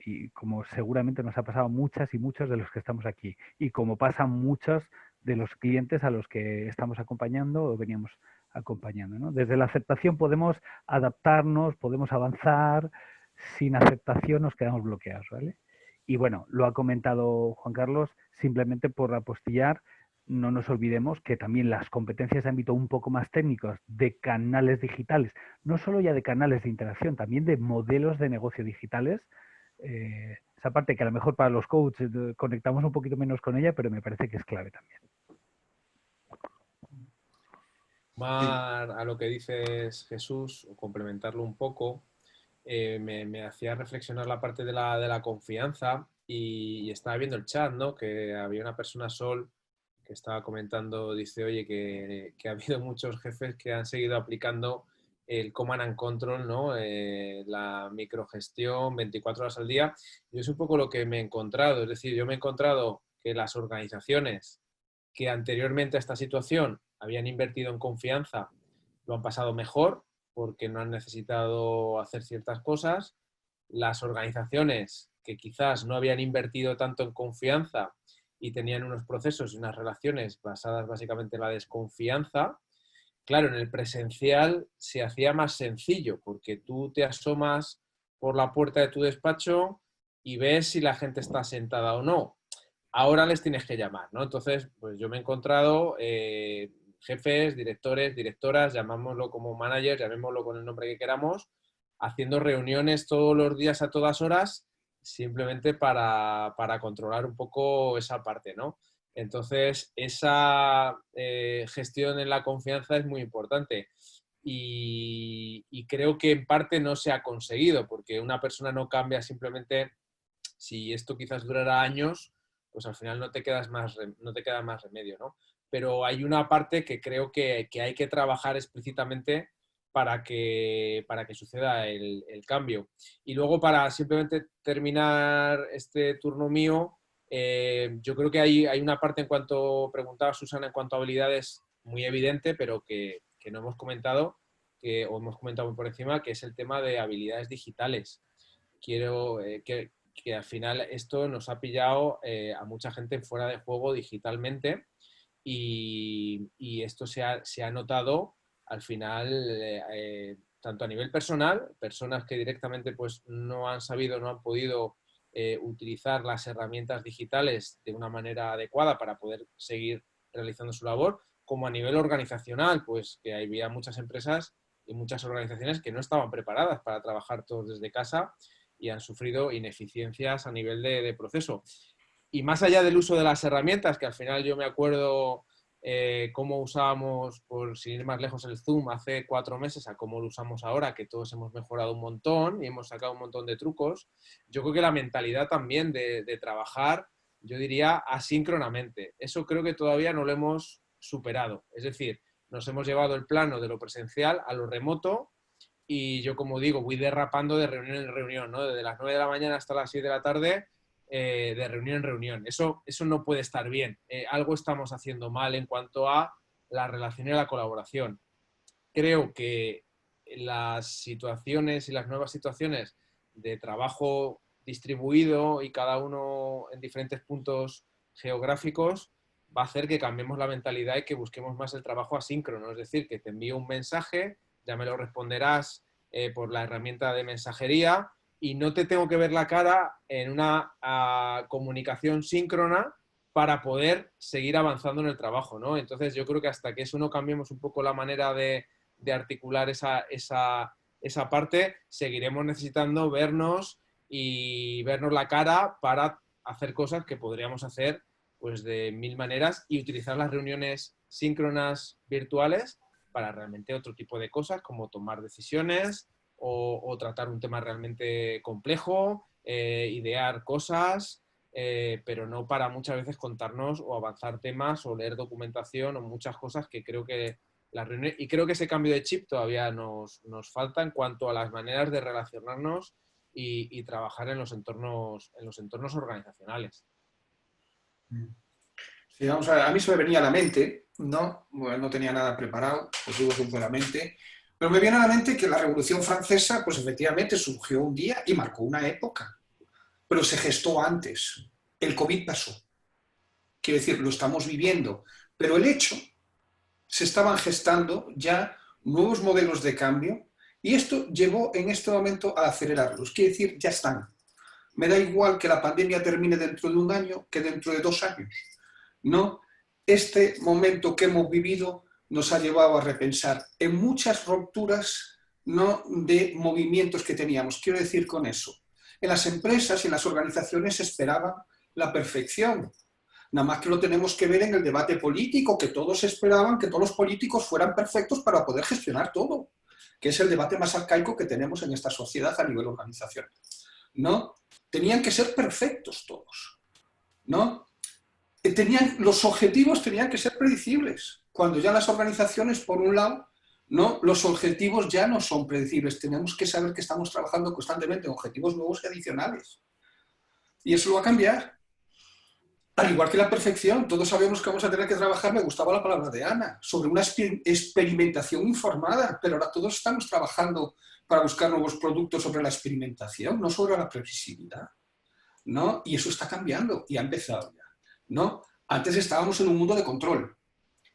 y como seguramente nos ha pasado a muchas y muchos de los que estamos aquí y como pasan muchos de los clientes a los que estamos acompañando o veníamos acompañando, ¿no? Desde la aceptación podemos adaptarnos, podemos avanzar. Sin aceptación nos quedamos bloqueados, ¿vale? Y bueno, lo ha comentado Juan Carlos, simplemente por apostillar, no nos olvidemos que también las competencias de ámbito un poco más técnicos de canales digitales, no solo ya de canales de interacción, también de modelos de negocio digitales, esa parte que a lo mejor para los coaches conectamos un poquito menos con ella, pero me parece que es clave también. Más a lo que dices, Jesús, o complementarlo un poco, me hacía reflexionar la parte de la confianza y estaba viendo el chat, ¿no? Que había una persona, Sol, que estaba comentando, dice, oye, que ha habido muchos jefes que han seguido aplicando el command and control, ¿no? La microgestión 24 horas al día. Y es un poco lo que me he encontrado. Es decir, yo me he encontrado que las organizaciones que anteriormente a esta situación habían invertido en confianza lo han pasado mejor porque no han necesitado hacer ciertas cosas. Las organizaciones que quizás no habían invertido tanto en confianza y tenían unos procesos y unas relaciones basadas básicamente en la desconfianza, claro, en el presencial se hacía más sencillo porque tú te asomas por la puerta de tu despacho y ves si la gente está sentada o no. Ahora les tienes que llamar, ¿no? Entonces, pues yo me he encontrado jefes, directores, directoras, llamámoslo como managers, llamémoslo con el nombre que queramos, haciendo reuniones todos los días a todas horas simplemente para controlar un poco esa parte, ¿no? Entonces, esa gestión en la confianza es muy importante y creo que en parte no se ha conseguido porque una persona no cambia simplemente, si esto quizás durara años, pues al final no te queda más remedio, ¿no? Pero hay una parte que creo que hay que trabajar explícitamente para que suceda el cambio. Y luego, para simplemente terminar este turno mío, yo creo que hay una parte, en cuanto preguntaba Susana, en cuanto a habilidades, muy evidente, pero que no hemos comentado, o hemos comentado por encima, que es el tema de habilidades digitales. Quiero que al final esto nos ha pillado a mucha gente fuera de juego digitalmente y esto se ha notado al final tanto a nivel personal, personas que directamente pues no han sabido, no han podido utilizar las herramientas digitales de una manera adecuada para poder seguir realizando su labor, como a nivel organizacional, pues que había muchas empresas y muchas organizaciones que no estaban preparadas para trabajar todos desde casa y han sufrido ineficiencias a nivel de proceso. Y más allá del uso de las herramientas, que al final yo me acuerdo cómo usábamos, por sin ir más lejos, el Zoom hace 4 meses a cómo lo usamos ahora, que todos hemos mejorado un montón y hemos sacado un montón de trucos. Yo creo que la mentalidad también de trabajar, yo diría, asíncronamente. Eso creo que todavía no lo hemos superado. Es decir, nos hemos llevado el plano de lo presencial a lo remoto y yo, como digo, voy derrapando de reunión en reunión, ¿no? Desde las 9 de la mañana hasta las 6 de la tarde, de reunión en reunión. Eso no puede estar bien. Algo estamos haciendo mal en cuanto a la relación y la colaboración. Creo que las situaciones y las nuevas situaciones de trabajo distribuido y cada uno en diferentes puntos geográficos va a hacer que cambiemos la mentalidad y que busquemos más el trabajo asíncrono. Es decir, que te envío un mensaje, ya me lo responderás por la herramienta de mensajería y no te tengo que ver la cara en una comunicación síncrona para poder seguir avanzando en el trabajo, ¿no? Entonces yo creo que hasta que eso no cambiemos un poco la manera de articular esa parte, seguiremos necesitando vernos y vernos la cara para hacer cosas que podríamos hacer pues de 1000 maneras y utilizar las reuniones síncronas virtuales para realmente otro tipo de cosas, como tomar decisiones o tratar un tema realmente complejo, idear cosas, pero no para muchas veces contarnos o avanzar temas o leer documentación o muchas cosas que creo que las reuniones, y creo que ese cambio de chip todavía nos falta en cuanto a las maneras de relacionarnos y trabajar en los entornos organizacionales. Sí, vamos a ver, a mí se me venía a la mente, no tenía nada preparado, os digo sinceramente, pero me viene a la mente que la Revolución Francesa, pues efectivamente surgió un día y marcó una época, pero se gestó antes. El COVID pasó. Quiero decir, lo estamos viviendo, pero el hecho, se estaban gestando ya nuevos modelos de cambio y esto llevó en este momento a acelerarlos. Quiere decir, ya están. Me da igual que la pandemia termine dentro de 1 año que dentro de 2 años. No, este momento que hemos vivido nos ha llevado a repensar en muchas rupturas, no de movimientos que teníamos. Quiero decir con eso, en las empresas y en las organizaciones se esperaba la perfección. Nada más que lo tenemos que ver en el debate político, que todos esperaban que todos los políticos fueran perfectos para poder gestionar todo, que es el debate más arcaico que tenemos en esta sociedad a nivel organizacional. ¿No? Tenían que ser perfectos todos. ¿No? Los objetivos tenían que ser predecibles. Cuando ya las organizaciones, por un lado, ¿no? Los objetivos ya no son predecibles. Tenemos que saber que estamos trabajando constantemente en objetivos nuevos y adicionales. Y eso lo va a cambiar. Al igual que la perfección, todos sabemos que vamos a tener que trabajar, me gustaba la palabra de Ana, sobre una experimentación informada, pero ahora todos estamos trabajando para buscar nuevos productos sobre la experimentación, no sobre la previsibilidad, ¿no? Y eso está cambiando y ha empezado ya, ¿no? Antes estábamos en un mundo de control.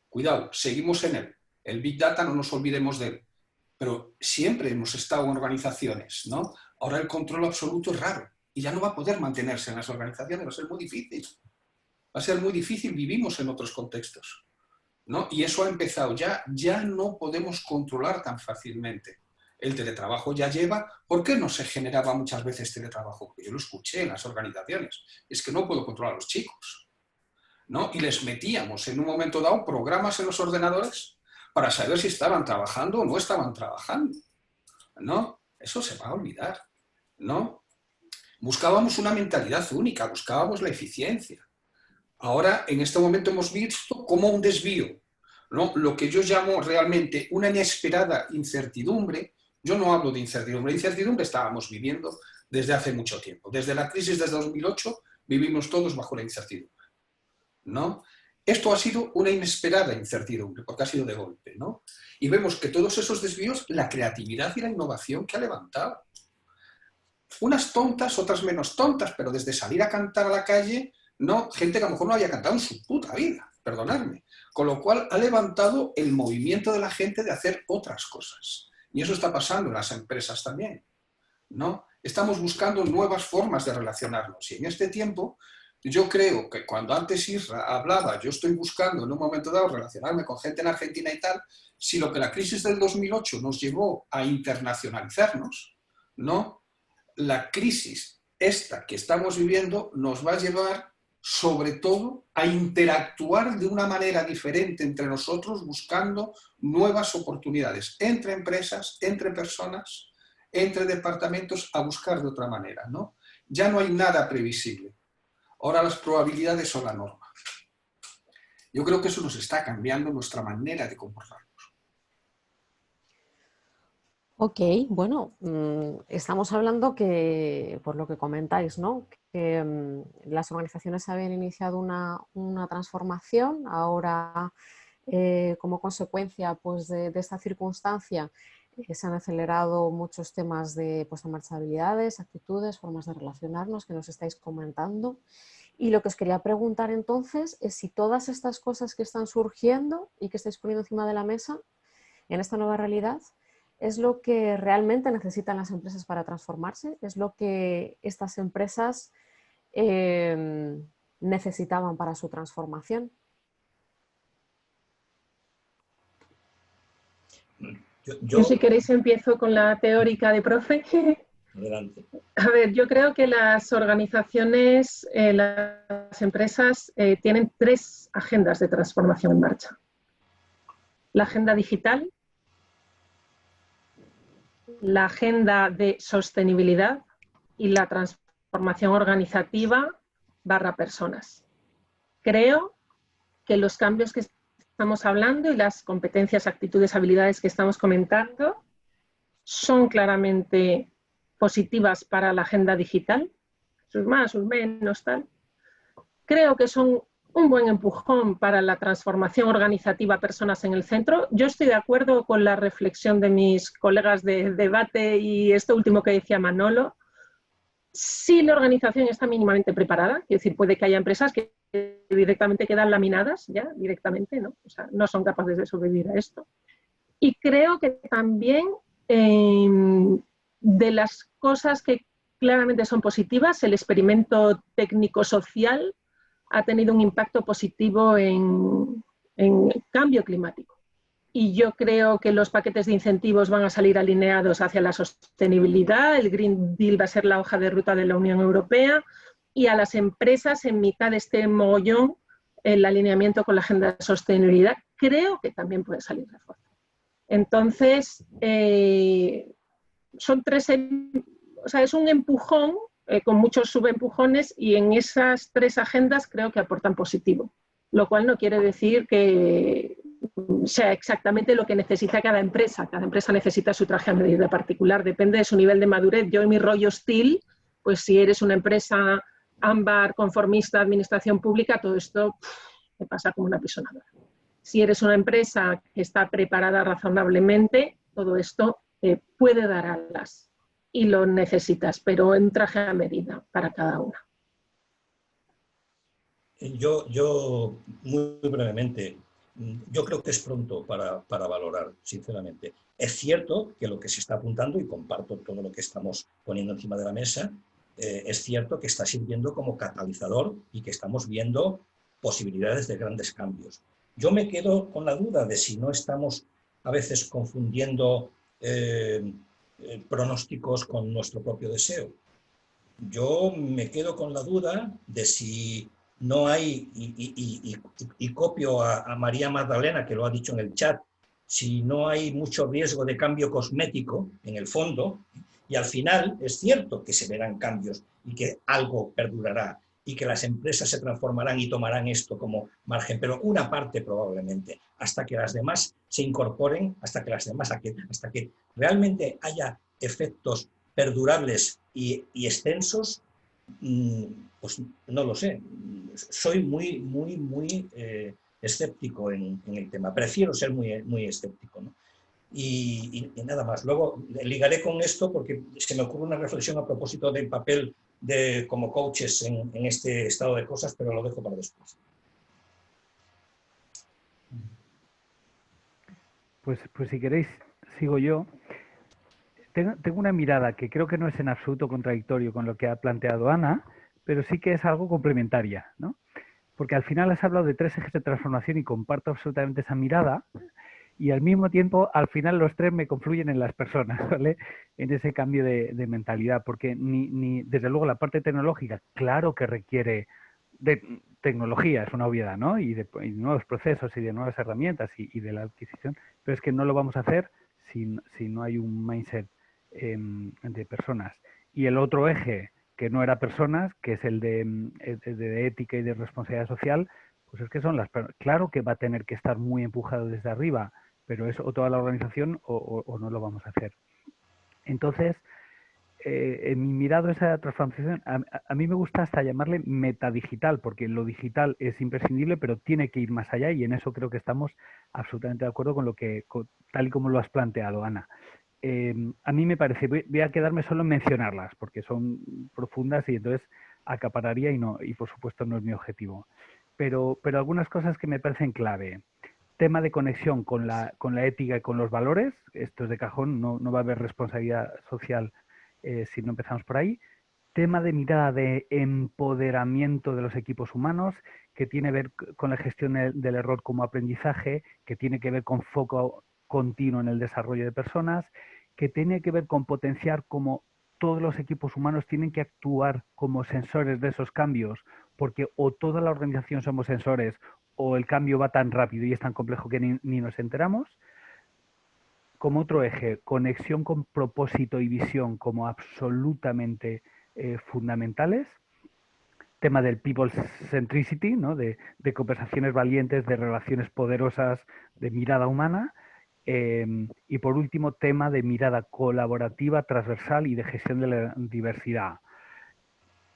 Cuidado, seguimos en él. El Big Data no nos olvidemos de él. Pero siempre hemos estado en organizaciones, ¿no? Ahora el control absoluto es raro y ya no va a poder mantenerse en las organizaciones, va a ser muy difícil. Va a ser muy difícil, vivimos en otros contextos, ¿no? Y eso ha empezado ya no podemos controlar tan fácilmente. El teletrabajo ya lleva... ¿Por qué no se generaba muchas veces teletrabajo? Porque yo lo escuché en las organizaciones. Es que no puedo controlar a los chicos, ¿no? Y les metíamos en un momento dado programas en los ordenadores para saber si estaban trabajando o no estaban trabajando, ¿no? Eso se va a olvidar, ¿no? Buscábamos una mentalidad única, buscábamos la eficiencia. Ahora, en este momento hemos visto como un desvío, ¿no? Lo que yo llamo realmente una inesperada incertidumbre. Yo no hablo de incertidumbre. Incertidumbre estábamos viviendo desde hace mucho tiempo. Desde la crisis de 2008 vivimos todos bajo la incertidumbre, ¿no? Esto ha sido una inesperada incertidumbre, porque ha sido de golpe, ¿no? Y vemos que todos esos desvíos, la creatividad y la innovación que ha levantado. Unas tontas, otras menos tontas, pero desde salir a cantar a la calle, no, gente que a lo mejor no había cantado en su puta vida, perdonadme. Con lo cual ha levantado el movimiento de la gente de hacer otras cosas. Y eso está pasando en las empresas también, ¿no? Estamos buscando nuevas formas de relacionarnos. Y en este tiempo, yo creo que cuando antes Isra hablaba, yo estoy buscando en un momento dado relacionarme con gente en Argentina y tal, si lo que la crisis del 2008 nos llevó a internacionalizarnos, ¿no? La crisis esta que estamos viviendo nos va a llevar sobre todo a interactuar de una manera diferente entre nosotros, buscando nuevas oportunidades entre empresas, entre personas, entre departamentos, a buscar de otra manera, ¿no? Ya no hay nada previsible. Ahora las probabilidades son la norma. Yo creo que eso nos está cambiando nuestra manera de comportarnos. Ok, bueno, estamos hablando que, por lo que comentáis, ¿no? Que las organizaciones habían iniciado una transformación, ahora como consecuencia pues, de esta circunstancia se han acelerado muchos temas de puesta en marcha de habilidades, actitudes, formas de relacionarnos que nos estáis comentando. Y lo que os quería preguntar entonces es si todas estas cosas que están surgiendo y que estáis poniendo encima de la mesa en esta nueva realidad es lo que realmente necesitan las empresas para transformarse, es lo que estas empresas necesitaban para su transformación. Yo si queréis empiezo con la teórica de profe. Adelante. A ver, yo creo que las organizaciones, las empresas tienen 3 agendas de transformación en marcha. La agenda digital, la agenda de sostenibilidad y la transformación organizativa / personas. Creo que los cambios que estamos hablando y las competencias, actitudes, habilidades que estamos comentando son claramente positivas para la agenda digital, sus más, sus menos, tal. Creo que son un buen empujón para la transformación organizativa, personas en el centro. Yo estoy de acuerdo con la reflexión de mis colegas de debate y esto último que decía Manolo. Si la organización está mínimamente preparada, es decir, puede que haya empresas que directamente quedan laminadas, ya directamente, ¿no? O sea, no son capaces de sobrevivir a esto. Y creo que también de las cosas que claramente son positivas, el experimento técnico-social ha tenido un impacto positivo en cambio climático. Y yo creo que los paquetes de incentivos van a salir alineados hacia la sostenibilidad, el Green Deal va a ser la hoja de ruta de la Unión Europea y a las empresas en mitad de este mogollón el alineamiento con la agenda de sostenibilidad creo que también puede salir reforzado. Entonces, son 3, o sea, es un empujón con muchos subempujones y en esas 3 agendas creo que aportan positivo, lo cual no quiere decir que sea exactamente lo que necesita cada empresa. Cada empresa necesita su traje a medida particular, depende de su nivel de madurez. Yo en mi rollo Steel, pues si eres una empresa ámbar, conformista, administración pública, todo esto te pasa como una pisonadora. Si eres una empresa que está preparada razonablemente, todo esto puede dar alas y lo necesitas, pero en traje a medida para cada una. Yo muy brevemente, yo creo que es pronto para valorar, sinceramente. Es cierto que lo que se está apuntando, y comparto todo lo que estamos poniendo encima de la mesa, es cierto que está sirviendo como catalizador y que estamos viendo posibilidades de grandes cambios. Yo me quedo con la duda de si no estamos a veces confundiendo pronósticos con nuestro propio deseo. Yo me quedo con la duda de si no hay, y copio a María Magdalena, que lo ha dicho en el chat, si no hay mucho riesgo de cambio cosmético en el fondo, y al final es cierto que se verán cambios y que algo perdurará y que las empresas se transformarán y tomarán esto como margen, pero una parte probablemente, hasta que las demás se incorporen, hasta que realmente haya efectos perdurables y extensos, pues no lo sé. Soy muy escéptico en el tema. Prefiero ser muy escéptico, ¿no? Y nada más. Luego ligaré con esto porque se me ocurre una reflexión a propósito del papel como coaches en este estado de cosas, pero lo dejo para después. Pues si queréis, sigo yo. Tengo una mirada que creo que no es en absoluto contradictorio con lo que ha planteado Ana, pero sí que es algo complementaria, ¿no? Porque al final has hablado de 3 ejes de transformación y comparto absolutamente esa mirada, y al mismo tiempo, al final los 3 me confluyen en las personas, ¿vale? En ese cambio de mentalidad, porque desde luego la parte tecnológica, claro que requiere de tecnología, es una obviedad, ¿no? Y de nuevos procesos y de nuevas herramientas y de la adquisición, pero es que no lo vamos a hacer si no hay un mindset de personas. Y el otro eje, que no era personas, que es el de ética y de responsabilidad social, pues es que son las personas. Claro que va a tener que estar muy empujado desde arriba, pero es o toda la organización o no lo vamos a hacer. Entonces, en mi mirado esa transformación, a mí me gusta hasta llamarle metadigital, porque lo digital es imprescindible, pero tiene que ir más allá, y en eso creo que estamos absolutamente de acuerdo con tal y como lo has planteado, Ana. A mí me parece, voy a quedarme solo en mencionarlas, porque son profundas y entonces acapararía y por supuesto no es mi objetivo. Pero algunas cosas que me parecen clave. Tema de conexión con la ética y con los valores, esto es de cajón, no va a haber responsabilidad social si no empezamos por ahí. Tema de mirada de empoderamiento de los equipos humanos, que tiene que ver con la gestión del error como aprendizaje, que tiene que ver con foco continuo en el desarrollo de personas, que tiene que ver con potenciar cómo todos los equipos humanos tienen que actuar como sensores de esos cambios, porque o toda la organización somos sensores o el cambio va tan rápido y es tan complejo que ni nos enteramos. Como otro eje, conexión con propósito y visión como absolutamente fundamentales. Tema del people centricity, ¿no? de conversaciones valientes, de relaciones poderosas, de mirada humana. Y por último, tema de mirada colaborativa, transversal y de gestión de la diversidad.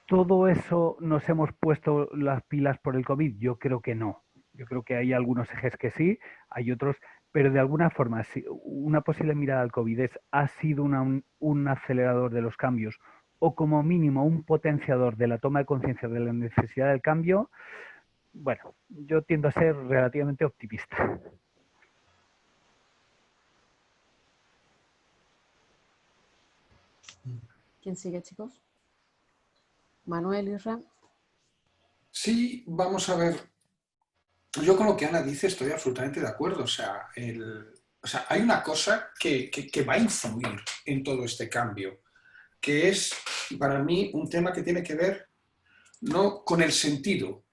¿Todo eso nos hemos puesto las pilas por el COVID? Yo creo que no. Yo creo que hay algunos ejes que sí, hay otros, pero de alguna forma, si una posible mirada al COVID ha sido un acelerador de los cambios o como mínimo un potenciador de la toma de conciencia de la necesidad del cambio, bueno, yo tiendo a ser relativamente optimista. ¿Quién sigue, chicos? Manuel, Isra. Sí, vamos a ver. Yo con lo que Ana dice estoy absolutamente de acuerdo. O sea, hay una cosa que va a influir en todo este cambio, que es para mí un tema que tiene que ver no con el sentido,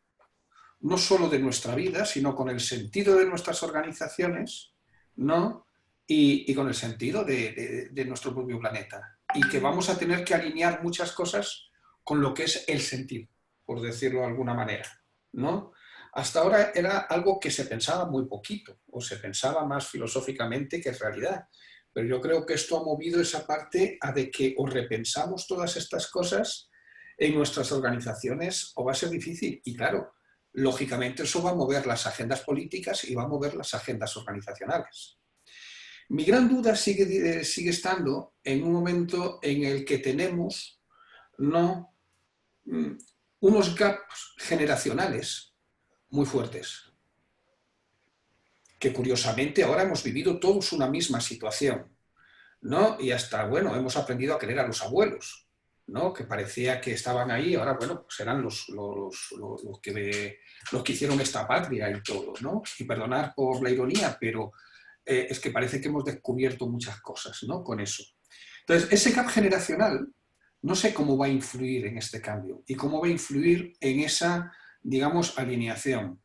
no solo de nuestra vida, sino con el sentido de nuestras organizaciones, ¿no? Y con el sentido de nuestro propio planeta. Y que vamos a tener que alinear muchas cosas con lo que es el sentido, por decirlo de alguna manera, ¿no? Hasta ahora era algo que se pensaba muy poquito, o se pensaba más filosóficamente que en realidad. Pero yo creo que esto ha movido esa parte a de que o repensamos todas estas cosas en nuestras organizaciones o va a ser difícil. Y claro, lógicamente eso va a mover las agendas políticas y va a mover las agendas organizacionales. Mi gran duda sigue estando en un momento en el que tenemos unos gaps generacionales muy fuertes, que curiosamente ahora hemos vivido todos una misma situación, ¿no? Y hasta, bueno, hemos aprendido a querer a los abuelos, ¿no? Que parecía que estaban ahí, ahora, bueno, pues eran los que hicieron esta patria y todo, ¿no? Y perdonar por la ironía, pero es que parece que hemos descubierto muchas cosas, ¿no? Con eso. Entonces, ese gap generacional, no sé cómo va a influir en este cambio y cómo va a influir en esa, digamos, alineación.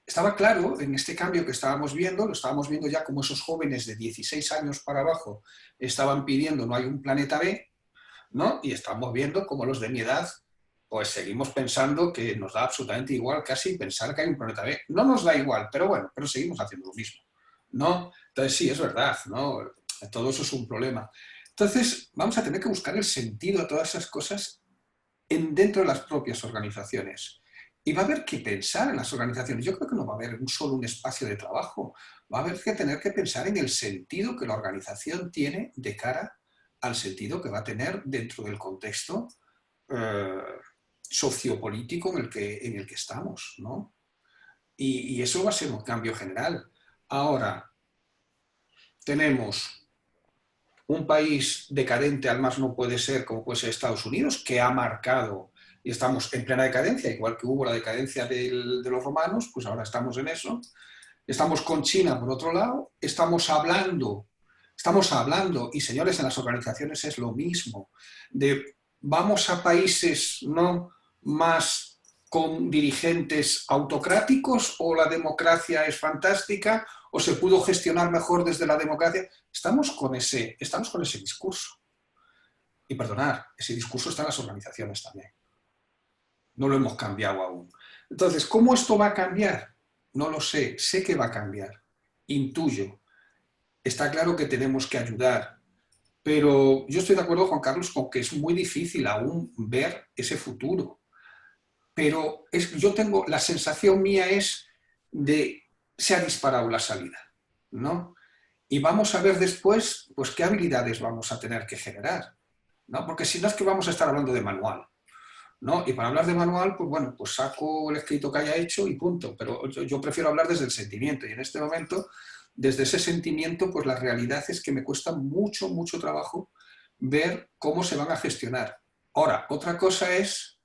Estaba claro en este cambio que estábamos viendo, lo estábamos viendo ya como esos jóvenes de 16 años para abajo estaban pidiendo no hay un planeta B, ¿no? Y estamos viendo como los de mi edad, pues seguimos pensando que nos da absolutamente igual casi pensar que hay un planeta B. No nos da igual, pero bueno, pero seguimos haciendo lo mismo, ¿no? Entonces sí, es verdad, ¿no? Todo eso es un problema. Entonces vamos a tener que buscar el sentido a todas esas cosas dentro de las propias organizaciones. Y va a haber que pensar en las organizaciones. Yo creo que no va a haber solo un espacio de trabajo. Va a haber que tener que pensar en el sentido que la organización tiene de cara al sentido que va a tener dentro del contexto sociopolítico en el que estamos, ¿no? Y eso va a ser un cambio general. Ahora, tenemos un país decadente al más no puede ser, como puede ser Estados Unidos, que ha marcado, y estamos en plena decadencia, igual que hubo la decadencia de los romanos, pues ahora estamos en eso. Estamos con China, por otro lado, estamos hablando, y señores, en las organizaciones es lo mismo, vamos a países no más con dirigentes autocráticos o la democracia es fantástica o se pudo gestionar mejor desde la democracia. Estamos con ese discurso. Y perdonar, ese discurso está en las organizaciones también. No lo hemos cambiado aún. Entonces, ¿cómo esto va a cambiar? No lo sé, sé que va a cambiar. Intuyo. Está claro que tenemos que ayudar. Pero yo estoy de acuerdo, Juan Carlos, con que es muy difícil aún ver ese futuro. Pero yo tengo, la sensación mía es de se ha disparado la salida, ¿no? Y vamos a ver después, pues, qué habilidades vamos a tener que generar, ¿no? Porque si no es que vamos a estar hablando de manual, ¿no? Y para hablar de manual, pues bueno, pues saco el escrito que haya hecho y punto. Pero yo prefiero hablar desde el sentimiento. Y en este momento, desde ese sentimiento, pues la realidad es que me cuesta mucho, mucho trabajo ver cómo se van a gestionar. Ahora, otra cosa es,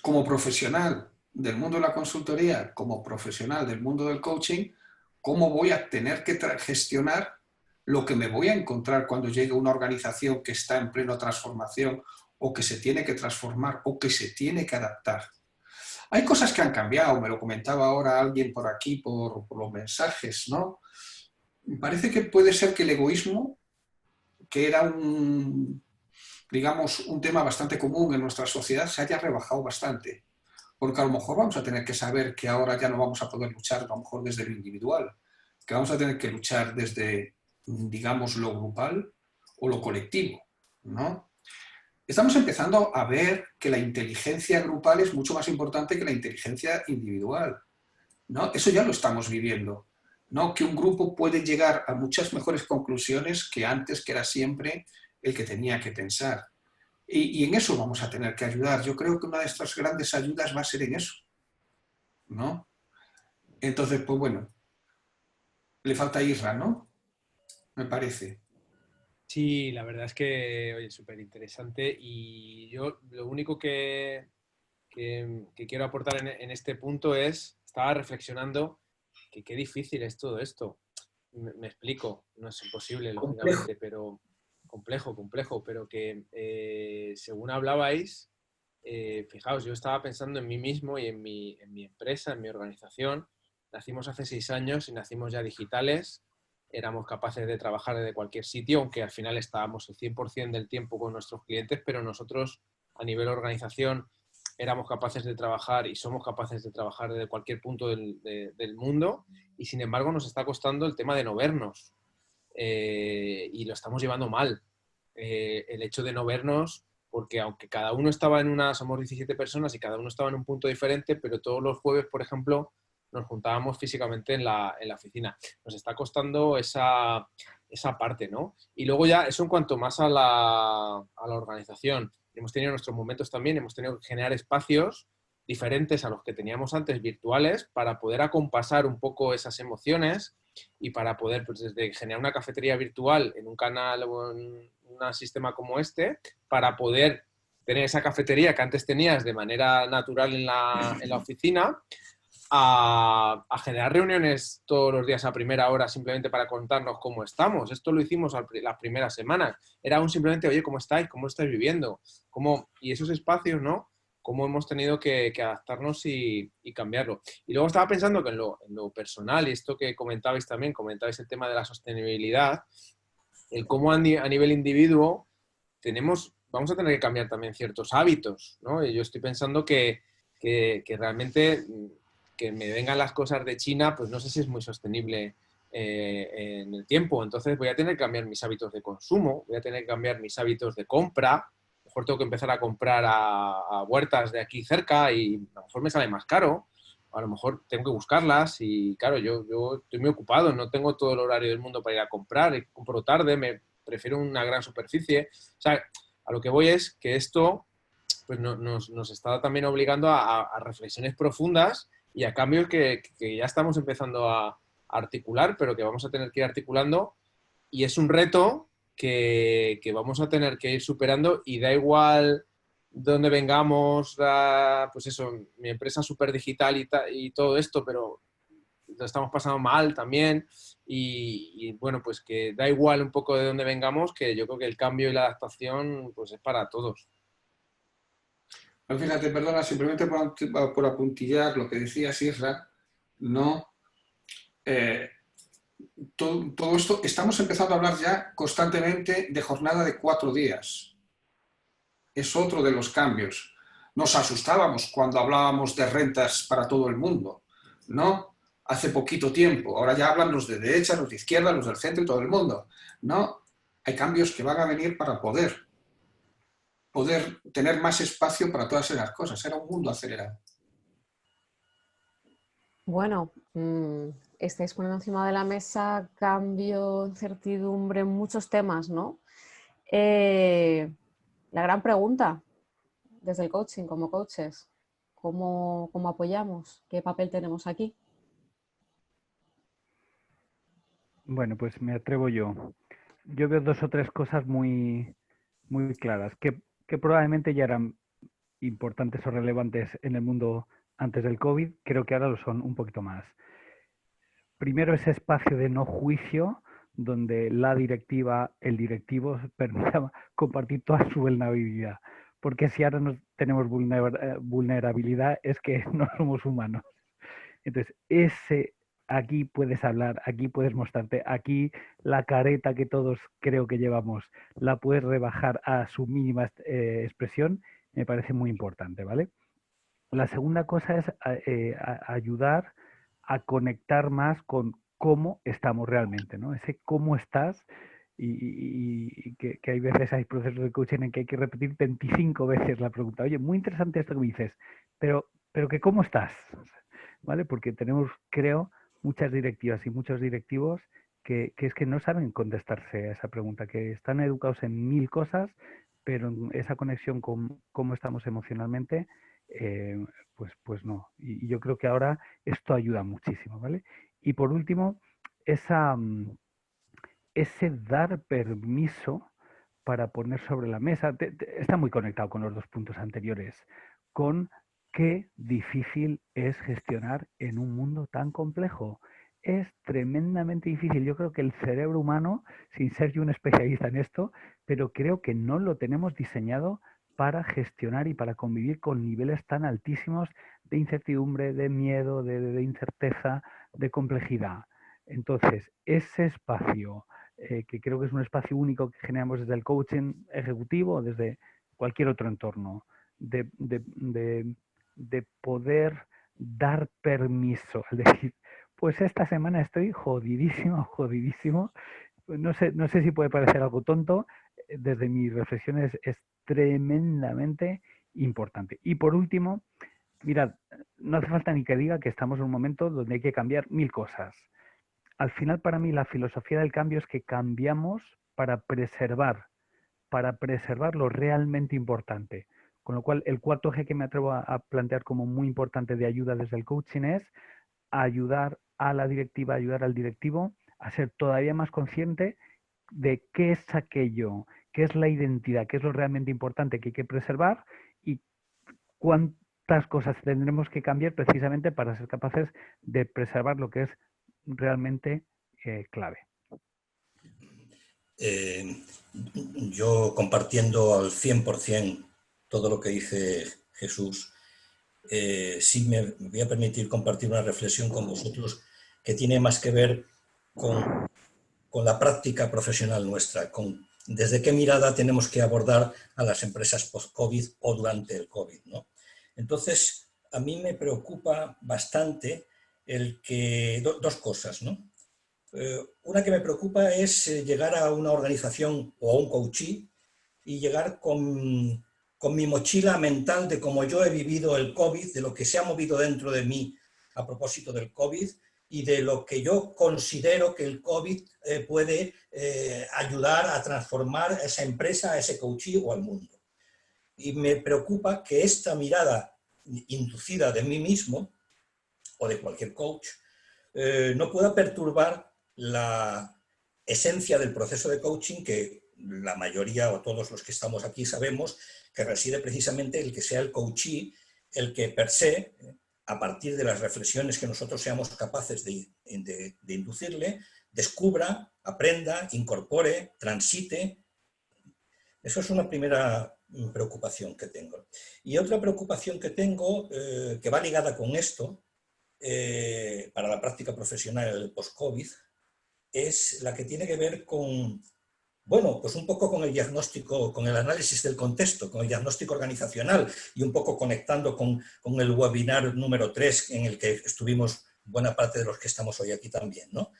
como profesional del mundo de la consultoría, como profesional del mundo del coaching, cómo voy a tener que gestionar lo que me voy a encontrar cuando llegue a una organización que está en plena transformación o que se tiene que transformar o que se tiene que adaptar. Hay cosas que han cambiado, me lo comentaba ahora alguien por aquí, por los mensajes, ¿no? Me parece que puede ser que el egoísmo, que era digamos, un tema bastante común en nuestra sociedad, se haya rebajado bastante. Porque a lo mejor vamos a tener que saber que ahora ya no vamos a poder luchar a lo mejor desde lo individual, que vamos a tener que luchar desde, digamos, lo grupal o lo colectivo, ¿no? Estamos empezando a ver que la inteligencia grupal es mucho más importante que la inteligencia individual, ¿no? Eso ya lo estamos viviendo, ¿no? Que un grupo puede llegar a muchas mejores conclusiones que antes, que era siempre el que tenía que pensar. Y en eso vamos a tener que ayudar. Yo creo que una de estas grandes ayudas va a ser en eso, ¿no? Entonces, pues bueno, le falta Isra, ¿no? Me parece. Sí, la verdad es que, oye, súper interesante. Y yo lo único que quiero aportar en este punto es, estaba reflexionando que qué difícil es todo esto. Me explico, no es imposible, lógicamente, pero complejo, pero que según hablabais, fijaos, yo estaba pensando en mí mismo y en mi empresa, en mi organización. Nacimos hace 6 años y nacimos ya digitales. Éramos capaces de trabajar desde cualquier sitio, aunque al final estábamos el 100% del tiempo con nuestros clientes, pero nosotros a nivel organización éramos capaces de trabajar y somos capaces de trabajar desde cualquier punto del mundo, y sin embargo nos está costando el tema de no vernos y lo estamos llevando mal. El hecho de no vernos porque aunque cada uno estaba somos 17 personas y cada uno estaba en un punto diferente, pero todos los jueves, por ejemplo, nos juntábamos físicamente en la oficina. Nos está costando esa parte, ¿no? Y luego ya, eso en cuanto más a la organización. Hemos tenido nuestros momentos también, hemos tenido que generar espacios diferentes a los que teníamos antes, virtuales, para poder acompasar un poco esas emociones y para poder, pues, desde generar una cafetería virtual en un canal o en un sistema como este, para poder tener esa cafetería que antes tenías de manera natural en la oficina, a generar reuniones todos los días a primera hora simplemente para contarnos cómo estamos. Esto lo hicimos las primeras semanas. Era simplemente, oye, ¿cómo estáis? ¿Cómo estáis viviendo? Y esos espacios, ¿no? Cómo hemos tenido que adaptarnos y cambiarlo. Y luego estaba pensando que en lo personal, y esto que comentabais también, comentabais el tema de la sostenibilidad, el cómo a nivel individuo vamos a tener que cambiar también ciertos hábitos, ¿no? Y yo estoy pensando que realmente que me vengan las cosas de China, pues no sé si es muy sostenible en el tiempo. Entonces voy a tener que cambiar mis hábitos de consumo, voy a tener que cambiar mis hábitos de compra. A lo mejor tengo que empezar a comprar a huertas de aquí cerca y a lo mejor me sale más caro. A lo mejor tengo que buscarlas y, claro, yo estoy muy ocupado, no tengo todo el horario del mundo para ir a comprar, compro tarde, prefiero una gran superficie. O sea, a lo que voy es que esto pues nos está también obligando a reflexiones profundas y a cambios que ya estamos empezando a articular, pero que vamos a tener que ir articulando, y es un reto que vamos a tener que ir superando, y da igual de dónde vengamos, pues eso, mi empresa súper digital y todo esto, pero lo estamos pasando mal también, y bueno, pues que da igual un poco de dónde vengamos, que yo creo que el cambio y la adaptación pues es para todos. Pero fíjate, perdona, simplemente por apuntillar lo que decía Sierra, no, todo esto, estamos empezando a hablar ya constantemente de jornada de 4 días. Es otro de los cambios. Nos asustábamos cuando hablábamos de rentas para todo el mundo, ¿no? Hace poquito tiempo. Ahora ya hablan los de derecha, los de izquierda, los del centro y todo el mundo. No, hay cambios que van a venir para poder tener más espacio para todas esas cosas. Era un mundo acelerado. Bueno, estáis poniendo encima de la mesa cambio, incertidumbre en muchos temas, ¿no? La gran pregunta, desde el coaching, como coaches, ¿cómo apoyamos? ¿Qué papel tenemos aquí? Bueno, pues me atrevo yo. Yo veo 2 o 3 cosas muy, muy claras, que probablemente ya eran importantes o relevantes en el mundo antes del COVID, creo que ahora lo son un poquito más. Primero, ese espacio de no juicio, donde la directiva, el directivo, permita compartir toda su vulnerabilidad. Porque si ahora no tenemos vulnerabilidad, es que no somos humanos. Entonces, aquí puedes hablar, aquí puedes mostrarte, aquí la careta que todos creo que llevamos la puedes rebajar a su mínima expresión, me parece muy importante, ¿vale? La segunda cosa es ayudar a conectar más con cómo estamos realmente, ¿no? Ese cómo estás, y que hay veces hay procesos de coaching en que hay que repetir 25 veces la pregunta. Oye, muy interesante esto que me dices, pero que ¿cómo estás? ¿Vale? Porque tenemos, creo, muchas directivas y muchos directivos que es que no saben contestarse a esa pregunta, que están educados en 1000 cosas, pero en esa conexión con cómo estamos emocionalmente, pues no. Y yo creo que ahora esto ayuda muchísimo, ¿vale? Y por último, ese dar permiso para poner sobre la mesa, está muy conectado con los 2 puntos anteriores, con qué difícil es gestionar en un mundo tan complejo. Es tremendamente difícil. Yo creo que el cerebro humano, sin ser yo un especialista en esto, pero creo que no lo tenemos diseñado para gestionar y para convivir con niveles tan altísimos de incertidumbre, de miedo, de incerteza, de complejidad. Entonces, ese espacio, que creo que es un espacio único que generamos desde el coaching ejecutivo o desde cualquier otro entorno, de poder dar permiso, al decir, pues esta semana estoy jodidísimo, no sé si puede parecer algo tonto, desde mis reflexiones es tremendamente importante. Y por último, mirad, no hace falta ni que diga que estamos en un momento donde hay que cambiar 1000 cosas. Al final, para mí, la filosofía del cambio es que cambiamos para preservar lo realmente importante. Con lo cual, el cuarto eje que me atrevo a plantear como muy importante de ayuda desde el coaching es ayudar a la directiva, ayudar al directivo a ser todavía más consciente de qué es aquello, qué es la identidad, qué es lo realmente importante que hay que preservar y cuántas cosas tendremos que cambiar precisamente para ser capaces de preservar lo que es realmente clave. Yo compartiendo al 100% todo lo que dice Jesús, sí me voy a permitir compartir una reflexión con vosotros que tiene más que ver con la práctica profesional nuestra, con desde qué mirada tenemos que abordar a las empresas post-COVID o durante el COVID, ¿no? Entonces, a mí me preocupa bastante dos cosas, ¿no? Una que me preocupa es llegar a una organización o a un coachee y llegar con mi mochila mental de cómo yo he vivido el COVID, de lo que se ha movido dentro de mí a propósito del COVID y de lo que yo considero que el COVID puede ayudar a transformar a esa empresa, a ese coachee o al mundo. Y me preocupa que esta mirada inducida de mí mismo o de cualquier coach no pueda perturbar la esencia del proceso de coaching que la mayoría o todos los que estamos aquí sabemos que reside precisamente en el que sea el coachee el que per se, a partir de las reflexiones que nosotros seamos capaces de inducirle, descubra, aprenda, incorpore, transite. Eso es una primera preocupación que tengo. Y otra preocupación que tengo, que va ligada con esto, para la práctica profesional post-COVID, es la que tiene que ver con, bueno, pues un poco con el diagnóstico, con el análisis del contexto, con el diagnóstico organizacional y un poco conectando con el webinar número 3 en el que estuvimos buena parte de los que estamos hoy aquí también, ¿no?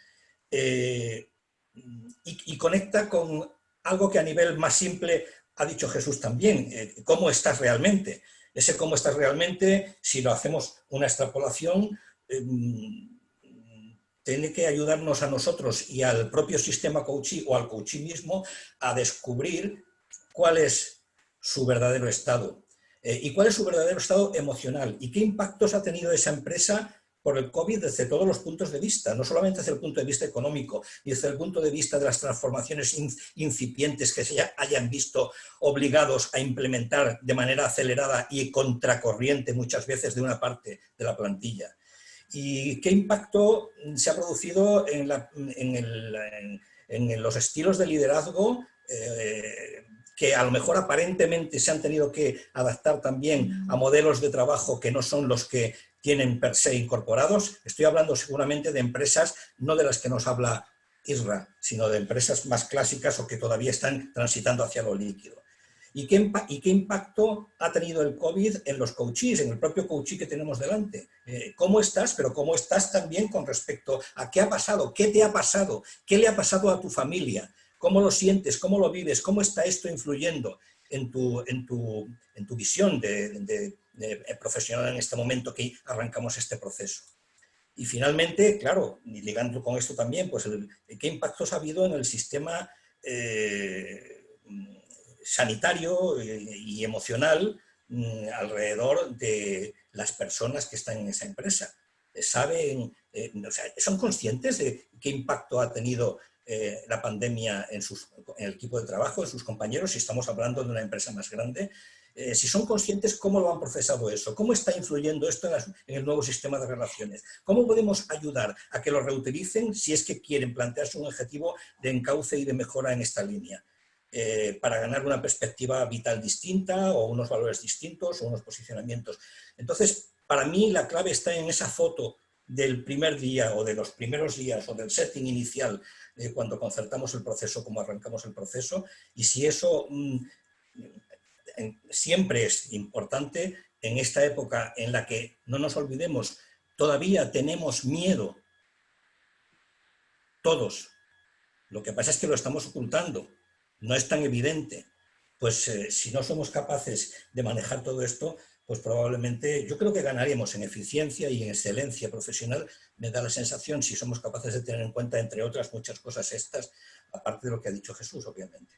Y conecta con algo que a nivel más simple ha dicho Jesús también, ¿cómo estás realmente? Ese cómo estás realmente, si lo hacemos una extrapolación, tiene que ayudarnos a nosotros y al propio sistema coaching o al coaching mismo a descubrir cuál es su verdadero estado y cuál es su verdadero estado emocional y qué impactos ha tenido esa empresa por el COVID desde todos los puntos de vista, no solamente desde el punto de vista económico, y desde el punto de vista de las transformaciones incipientes que se hayan visto obligados a implementar de manera acelerada y contracorriente muchas veces de una parte de la plantilla. ¿Y qué impacto se ha producido en los estilos de liderazgo que a lo mejor aparentemente se han tenido que adaptar también a modelos de trabajo que no son los que tienen per se incorporados? Estoy hablando seguramente de empresas, no de las que nos habla Isra, sino de empresas más clásicas o que todavía están transitando hacia lo líquido. ¿Y qué impacto ha tenido el COVID en los coachees, en el propio coachee que tenemos delante? ¿Cómo estás? Pero ¿cómo estás también con respecto a qué ha pasado? ¿Qué te ha pasado? ¿Qué le ha pasado a tu familia? ¿Cómo lo sientes? ¿Cómo lo vives? ¿Cómo está esto influyendo en tu visión de profesional en este momento que arrancamos este proceso? Y finalmente, claro, ligando con esto también, pues ¿qué impactos ha habido en el sistema sanitario y emocional alrededor de las personas que están en esa empresa? ¿Saben, son conscientes de qué impacto ha tenido la pandemia en el equipo de trabajo, en sus compañeros, si estamos hablando de una empresa más grande? Si son conscientes, ¿cómo lo han procesado eso? ¿Cómo está influyendo esto en el nuevo sistema de relaciones? ¿Cómo podemos ayudar a que lo reutilicen si es que quieren plantearse un objetivo de encauce y de mejora en esta línea? Para ganar una perspectiva vital distinta o unos valores distintos o unos posicionamientos. Entonces, para mí la clave está en esa foto del primer día o de los primeros días o del setting inicial cuando concertamos el proceso, cómo arrancamos el proceso, y si eso siempre es importante en esta época en la que, no nos olvidemos, todavía tenemos miedo, todos. Lo que pasa es que lo estamos ocultando. No es tan evidente, pues si no somos capaces de manejar todo esto, pues probablemente yo creo que ganaríamos en eficiencia y en excelencia profesional. Me da la sensación, si somos capaces de tener en cuenta, entre otras muchas cosas estas, aparte de lo que ha dicho Jesús, obviamente.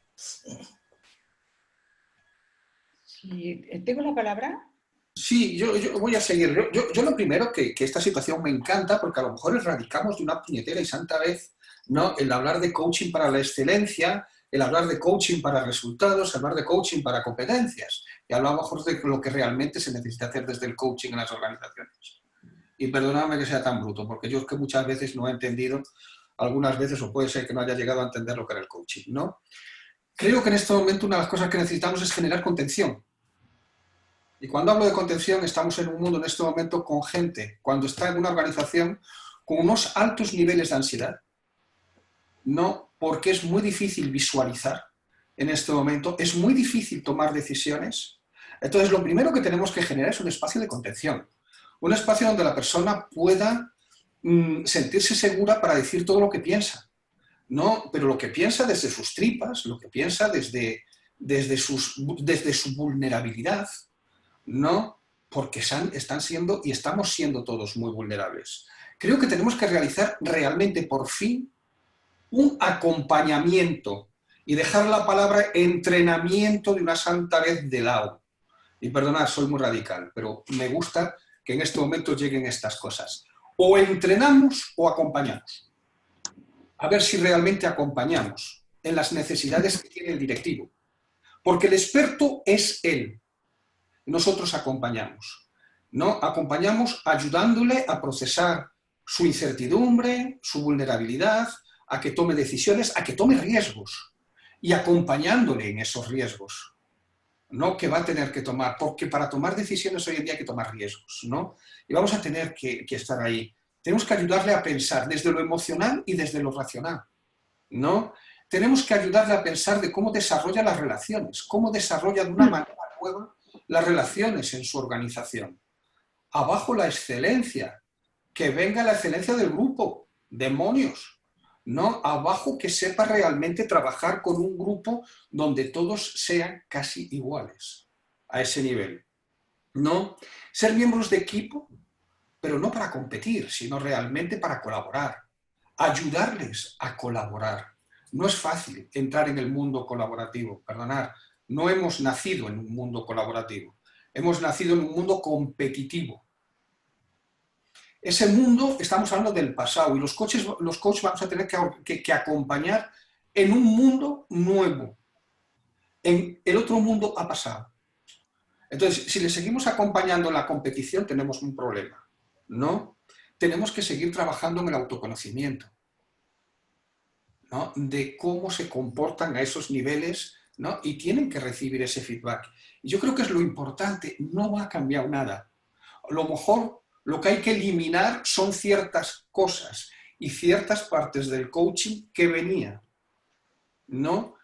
Sí, ¿tengo la palabra? Sí, yo voy a seguir. Yo lo primero que esta situación me encanta, porque a lo mejor erradicamos de una puñetera y santa vez, ¿no?, el hablar de coaching para la excelencia, el hablar de coaching para resultados, hablar de coaching para competencias. Y hablamos de lo que realmente se necesita hacer desde el coaching en las organizaciones. Y perdóname que sea tan bruto, porque yo es que muchas veces no he entendido, algunas veces, o puede ser que no haya llegado a entender lo que era el coaching, ¿no? Creo que en este momento una de las cosas que necesitamos es generar contención. Y cuando hablo de contención, estamos en un mundo en este momento con gente, cuando está en una organización, con unos altos niveles de ansiedad, ¿no? Porque es muy difícil visualizar en este momento, es muy difícil tomar decisiones. Entonces, lo primero que tenemos que generar es un espacio de contención, un espacio donde la persona pueda sentirse segura para decir todo lo que piensa, ¿no? Pero lo que piensa desde sus tripas, lo que piensa desde su vulnerabilidad, ¿no? Porque están siendo y estamos siendo todos muy vulnerables. Creo que tenemos que realizar realmente, por fin, un acompañamiento y dejar la palabra entrenamiento de una santa vez de lado. Y perdonad, soy muy radical, pero me gusta que en este momento lleguen estas cosas. O entrenamos o acompañamos. A ver si realmente acompañamos en las necesidades que tiene el directivo. Porque el experto es él. Nosotros acompañamos, ¿no? Acompañamos ayudándole a procesar su incertidumbre, su vulnerabilidad, a que tome decisiones, a que tome riesgos y acompañándole en esos riesgos, ¿no?, que va a tener que tomar, porque para tomar decisiones hoy en día hay que tomar riesgos, ¿no? Y vamos a tener que estar ahí. Tenemos que ayudarle a pensar desde lo emocional y desde lo racional, ¿no? Tenemos que ayudarle a pensar de cómo desarrolla las relaciones, cómo desarrolla de una manera nueva las relaciones en su organización. Abajo la excelencia, que venga la excelencia del grupo, demonios, ¿no? Abajo que sepa realmente trabajar con un grupo donde todos sean casi iguales, a ese nivel, ¿no? Ser miembros de equipo, pero no para competir, sino realmente para colaborar, ayudarles a colaborar. No es fácil entrar en el mundo colaborativo, perdonad, no hemos nacido en un mundo colaborativo, hemos nacido en un mundo competitivo. Ese mundo, estamos hablando del pasado, y los coaches vamos a tener que acompañar en un mundo nuevo. En el otro mundo ha pasado. Entonces, si le seguimos acompañando en la competición, tenemos un problema, ¿no? Tenemos que seguir trabajando en el autoconocimiento, ¿no?, de cómo se comportan a esos niveles, ¿no?, y tienen que recibir ese feedback. Y yo creo que es lo importante, no va a cambiar nada. A lo mejor lo que hay que eliminar son ciertas cosas y ciertas partes del coaching que venía, ¿no?,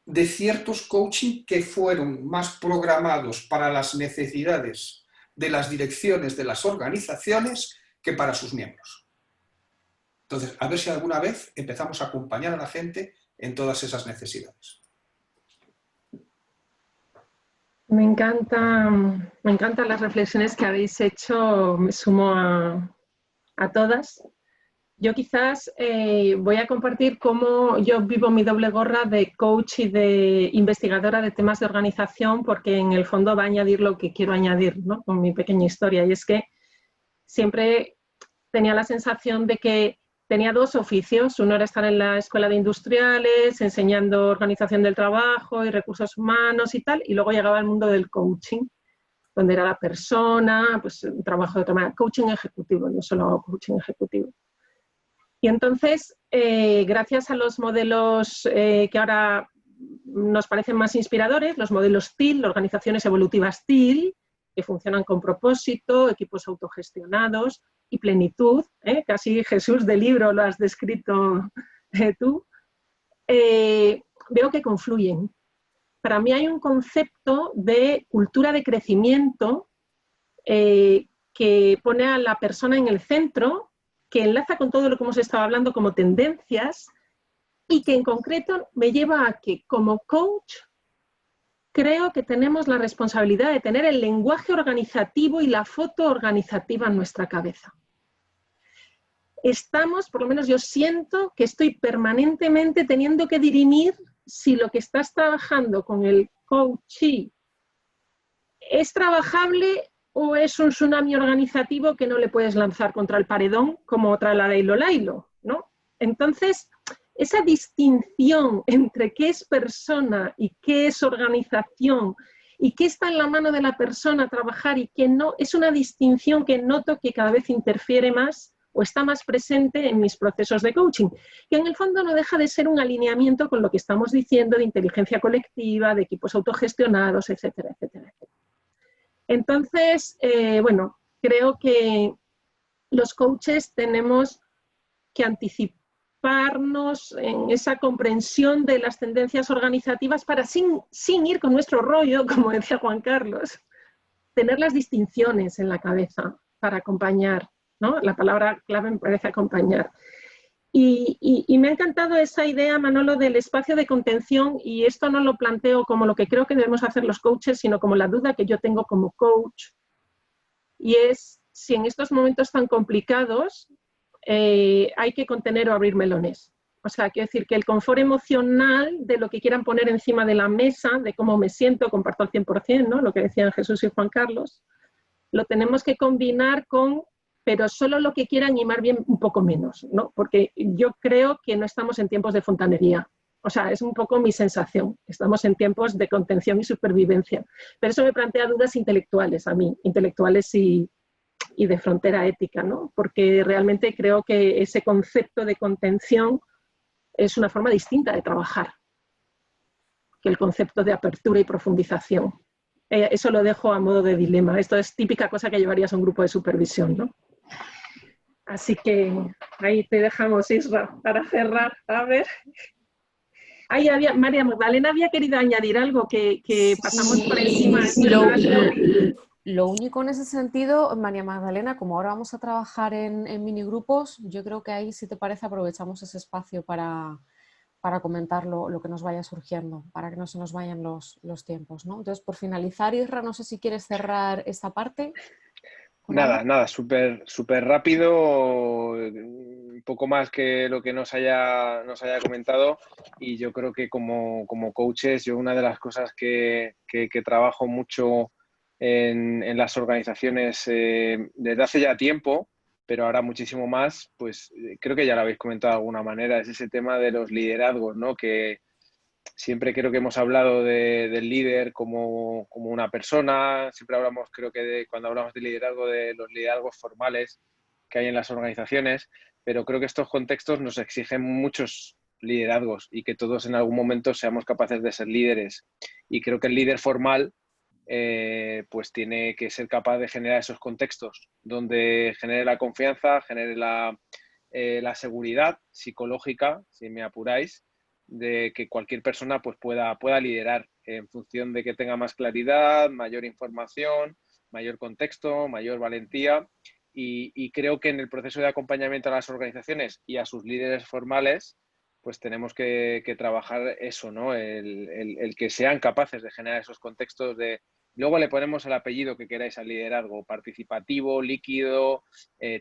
de ciertos coaching que fueron más programados para las necesidades de las direcciones de las organizaciones que para sus miembros. Entonces, a ver si alguna vez empezamos a acompañar a la gente en todas esas necesidades. Me encantan las reflexiones que habéis hecho, me sumo a todas. Yo quizás voy a compartir cómo yo vivo mi doble gorra de coach y de investigadora de temas de organización, porque en el fondo va a añadir lo que quiero añadir, ¿no?, con mi pequeña historia. Y es que siempre tenía la sensación de que tenía dos oficios. Uno era estar en la escuela de industriales, enseñando organización del trabajo y recursos humanos y tal, y luego llegaba al mundo del coaching, donde era la persona, pues un trabajo de otra manera, coaching ejecutivo, no solo coaching ejecutivo. Y entonces, gracias a los modelos que ahora nos parecen más inspiradores, los modelos TEAL, organizaciones evolutivas TEAL, que funcionan con propósito, equipos autogestionados y plenitud, casi Jesús del libro lo has descrito tú, veo que confluyen. Para mí hay un concepto de cultura de crecimiento que pone a la persona en el centro, que enlaza con todo lo que hemos estado hablando como tendencias y que en concreto me lleva a que como coach creo que tenemos la responsabilidad de tener el lenguaje organizativo y la foto organizativa en nuestra cabeza. Estamos, por lo menos yo siento que estoy permanentemente teniendo que dirimir si lo que estás trabajando con el coachee es trabajable o es un tsunami organizativo que no le puedes lanzar contra el paredón como otra la de Lailo, ¿no? Entonces, esa distinción entre qué es persona y qué es organización y qué está en la mano de la persona trabajar y qué no, es una distinción que noto que cada vez interfiere más o está más presente en mis procesos de coaching, que en el fondo no deja de ser un alineamiento con lo que estamos diciendo de inteligencia colectiva, de equipos autogestionados, etcétera, etcétera, etcétera. Entonces, bueno, creo que los coaches tenemos que anticiparnos en esa comprensión de las tendencias organizativas para, sin ir con nuestro rollo, como decía Juan Carlos, tener las distinciones en la cabeza para acompañar, ¿no? La palabra clave me parece acompañar. Y me ha encantado esa idea, Manolo, del espacio de contención, y esto no lo planteo como lo que creo que debemos hacer los coaches, sino como la duda que yo tengo como coach, y es si en estos momentos tan complicados hay que contener o abrir melones. O sea, quiero decir que el confort emocional de lo que quieran poner encima de la mesa, de cómo me siento, comparto al 100%, ¿no? Lo que decían Jesús y Juan Carlos, lo tenemos que combinar con, pero solo lo que quieran y más bien un poco menos, ¿no? Porque yo creo que no estamos en tiempos de fontanería. O sea, es un poco mi sensación. Estamos en tiempos de contención y supervivencia. Pero eso me plantea dudas intelectuales a mí, intelectuales y de frontera ética, ¿no? Porque realmente creo que ese concepto de contención es una forma distinta de trabajar que el concepto de apertura y profundización. Eso lo dejo a modo de dilema. Esto es típica cosa que llevarías a un grupo de supervisión, ¿no? Así que ahí te dejamos, Isra, para cerrar. A ver. Ahí había, María Magdalena había querido añadir algo que pasamos por encima. Lo único en ese sentido, María Magdalena, como ahora vamos a trabajar en minigrupos, yo creo que ahí, si te parece, aprovechamos ese espacio para comentar lo que nos vaya surgiendo, para que no se nos vayan los tiempos, ¿no? Entonces, por finalizar, Isra, no sé si quieres cerrar esta parte. Nada, súper rápido, un poco más que lo que nos haya comentado, y yo creo que como coaches, yo una de las cosas que trabajo mucho en las organizaciones desde hace ya tiempo, pero ahora muchísimo más, pues creo que ya lo habéis comentado de alguna manera, es ese tema de los liderazgos, ¿no? Que siempre creo que hemos hablado del líder como una persona, siempre hablamos, creo que cuando hablamos de liderazgo, de los liderazgos formales que hay en las organizaciones, pero creo que estos contextos nos exigen muchos liderazgos y que todos en algún momento seamos capaces de ser líderes. Y creo que el líder formal pues tiene que ser capaz de generar esos contextos donde genere la confianza, genere la seguridad psicológica, si me apuráis, de que cualquier persona pues pueda liderar en función de que tenga más claridad, mayor información, mayor contexto, mayor valentía, y creo que en el proceso de acompañamiento a las organizaciones y a sus líderes formales pues tenemos que trabajar eso, ¿no? El que sean capaces de generar esos contextos de... Luego le ponemos el apellido que queráis al liderazgo, participativo, líquido,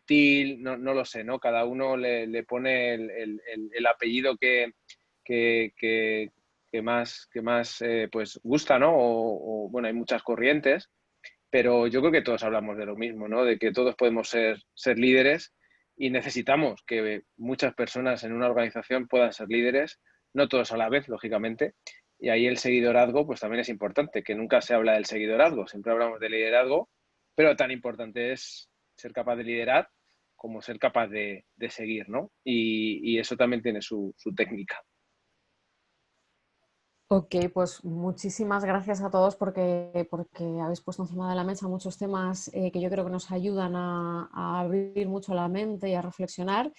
TIL, no lo sé, ¿no? Cada uno le pone el apellido que más pues gusta, ¿no? O bueno, hay muchas corrientes, pero yo creo que todos hablamos de lo mismo, ¿no? De que todos podemos ser líderes y necesitamos que muchas personas en una organización puedan ser líderes, no todos a la vez, lógicamente, y ahí el seguidorazgo pues también es importante, que nunca se habla del seguidorazgo, siempre hablamos de liderazgo, pero tan importante es ser capaz de liderar como ser capaz de seguir, ¿no? Y eso también tiene su técnica. Ok, pues muchísimas gracias a todos porque habéis puesto encima de la mesa muchos temas que yo creo que nos ayudan a abrir mucho la mente y a reflexionar.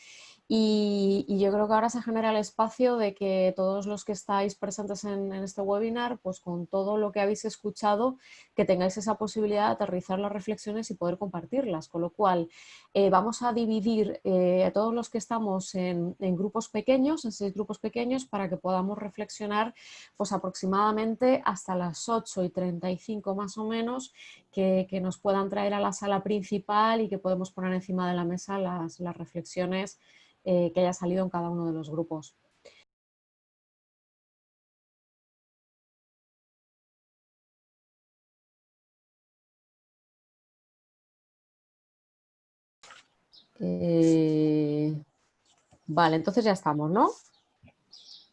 Y yo creo que ahora se genera el espacio de que todos los que estáis presentes en este webinar, pues con todo lo que habéis escuchado, que tengáis esa posibilidad de aterrizar las reflexiones y poder compartirlas. Con lo cual, vamos a dividir a todos los que estamos en grupos pequeños, en 6 grupos pequeños, para que podamos reflexionar pues aproximadamente hasta las 8:35 más o menos, que nos puedan traer a la sala principal y que podemos poner encima de la mesa las reflexiones que haya salido en cada uno de los grupos. Vale, entonces ya estamos, ¿no?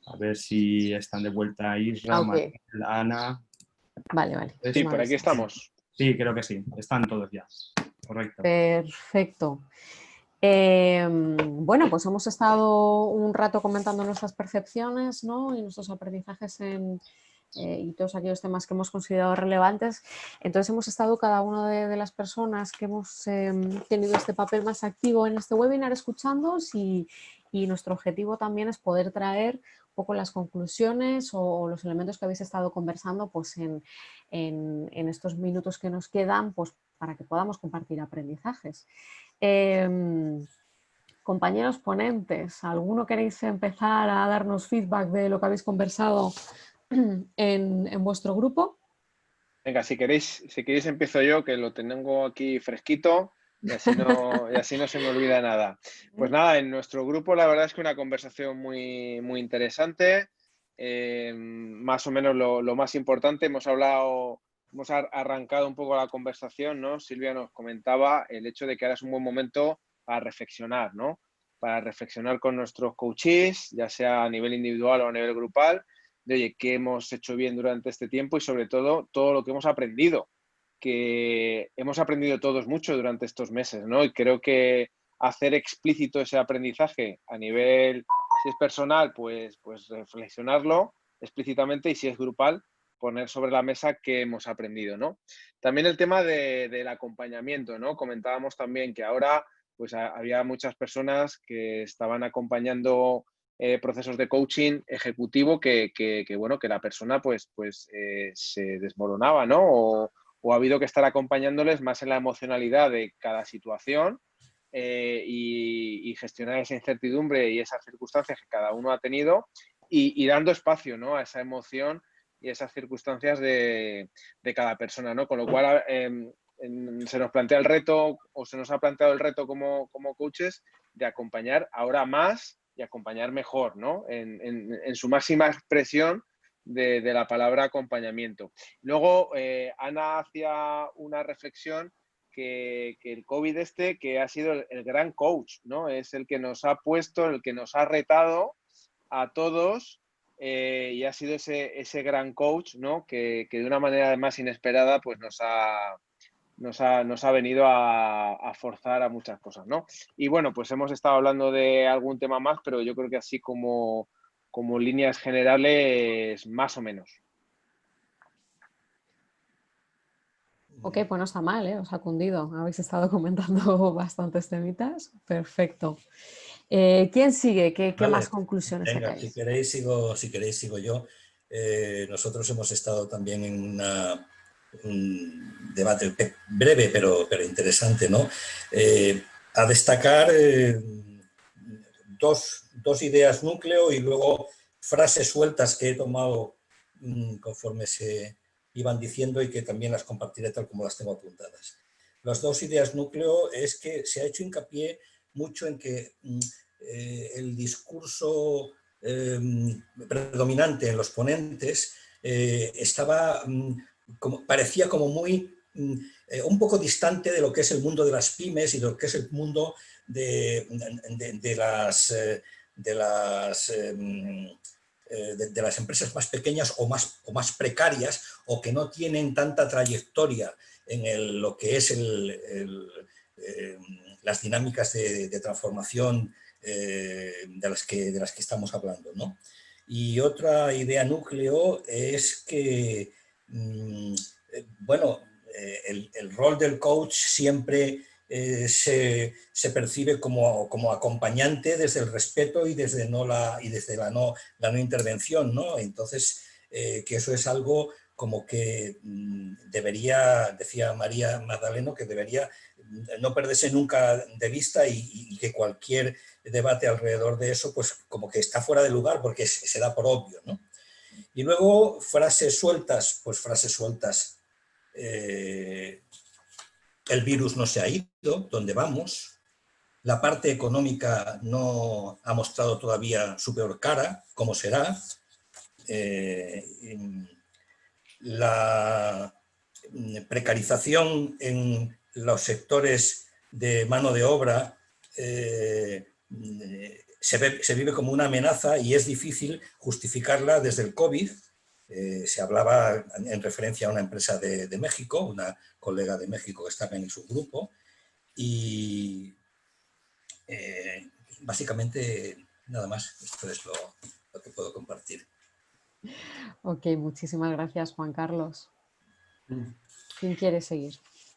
A ver si están de vuelta Isra, Okay. Manuel, Ana. Vale. Sí, por aquí estamos. Sí, creo que sí. Están todos ya. Correcto. Perfecto. Bueno, pues hemos estado un rato comentando nuestras percepciones, ¿no? Y nuestros aprendizajes y todos aquellos temas que hemos considerado relevantes. Entonces hemos estado cada una de las personas que hemos tenido este papel más activo en este webinar escuchándoos y nuestro objetivo también es poder traer un poco las conclusiones o los elementos que habéis estado conversando pues en estos minutos que nos quedan, pues para que podamos compartir aprendizajes. Compañeros ponentes, ¿alguno queréis empezar a darnos feedback de lo que habéis conversado en vuestro grupo? Venga, si queréis empiezo yo, que lo tengo aquí fresquito y así no se me olvida nada. Pues nada, en nuestro grupo la verdad es que una conversación muy, muy interesante. Más o menos lo más importante, hemos arrancado un poco la conversación, ¿no? Silvia nos comentaba el hecho de que ahora es un buen momento para reflexionar, ¿no? Para reflexionar con nuestros coaches, ya sea a nivel individual o a nivel grupal, de oye, qué hemos hecho bien durante este tiempo y sobre todo lo que hemos aprendido, que hemos aprendido todos mucho durante estos meses, ¿no? Y creo que hacer explícito ese aprendizaje a nivel, si es personal, pues reflexionarlo explícitamente y si es grupal, poner sobre la mesa qué hemos aprendido, ¿no? También el tema del acompañamiento, ¿no? Comentábamos también que ahora pues había muchas personas que estaban acompañando procesos de coaching ejecutivo que la persona se desmoronaba, ¿no? O ha habido que estar acompañándoles más en la emocionalidad de cada situación y gestionar esa incertidumbre y esas circunstancias que cada uno ha tenido y dando espacio, ¿no? A esa emoción y esas circunstancias de cada persona, ¿no? Con lo cual se nos plantea el reto o se nos ha planteado el reto como coaches de acompañar ahora más y acompañar mejor, ¿no? En su máxima expresión de la palabra acompañamiento. Luego, Ana hacía una reflexión que el COVID que ha sido el gran coach, ¿no? Es el que nos ha puesto, el que nos ha retado a todos y ha sido ese gran coach, ¿no? Que de una manera además inesperada pues nos ha venido a forzar a muchas cosas, ¿no? Y bueno, pues hemos estado hablando de algún tema más, pero yo creo que así como líneas generales, más o menos. Ok, pues no está mal, ¿eh? Os ha cundido. Habéis estado comentando bastantes temitas. Perfecto. ¿Quién sigue? ¿Qué Vale. más conclusiones Venga, sacáis? si queréis sigo yo. Nosotros hemos estado también en un debate breve pero interesante, ¿no? A destacar dos ideas núcleo y luego frases sueltas que he tomado conforme se iban diciendo y que también las compartiré tal como las tengo apuntadas. Las dos ideas núcleo es que se ha hecho hincapié mucho en que el discurso predominante en los ponentes parecía como muy un poco distante de lo que es el mundo de las pymes y de lo que es el mundo de las empresas más pequeñas o más precarias o que no tienen tanta trayectoria en lo que es las dinámicas de transformación de las que estamos hablando, ¿no? Y otra idea núcleo es que, bueno, el rol del coach siempre se percibe como acompañante desde el respeto y desde la no intervención, ¿no? Entonces, que eso es algo como que debería, decía María Magdaleno, que debería no perderse nunca de vista y que cualquier debate alrededor de eso, pues como que está fuera de lugar porque se da por obvio, ¿no? Y luego frases sueltas, pues frases sueltas. El virus no se ha ido, ¿dónde vamos? La parte económica no ha mostrado todavía su peor cara, ¿cómo será? La precarización en los sectores de mano de obra se vive como una amenaza y es difícil justificarla desde el COVID. Se hablaba en referencia a una empresa de México, una colega de México que estaba en su grupo, y básicamente nada más. Esto es lo que puedo compartir. Ok, muchísimas gracias, Juan Carlos. ¿Quién quiere seguir?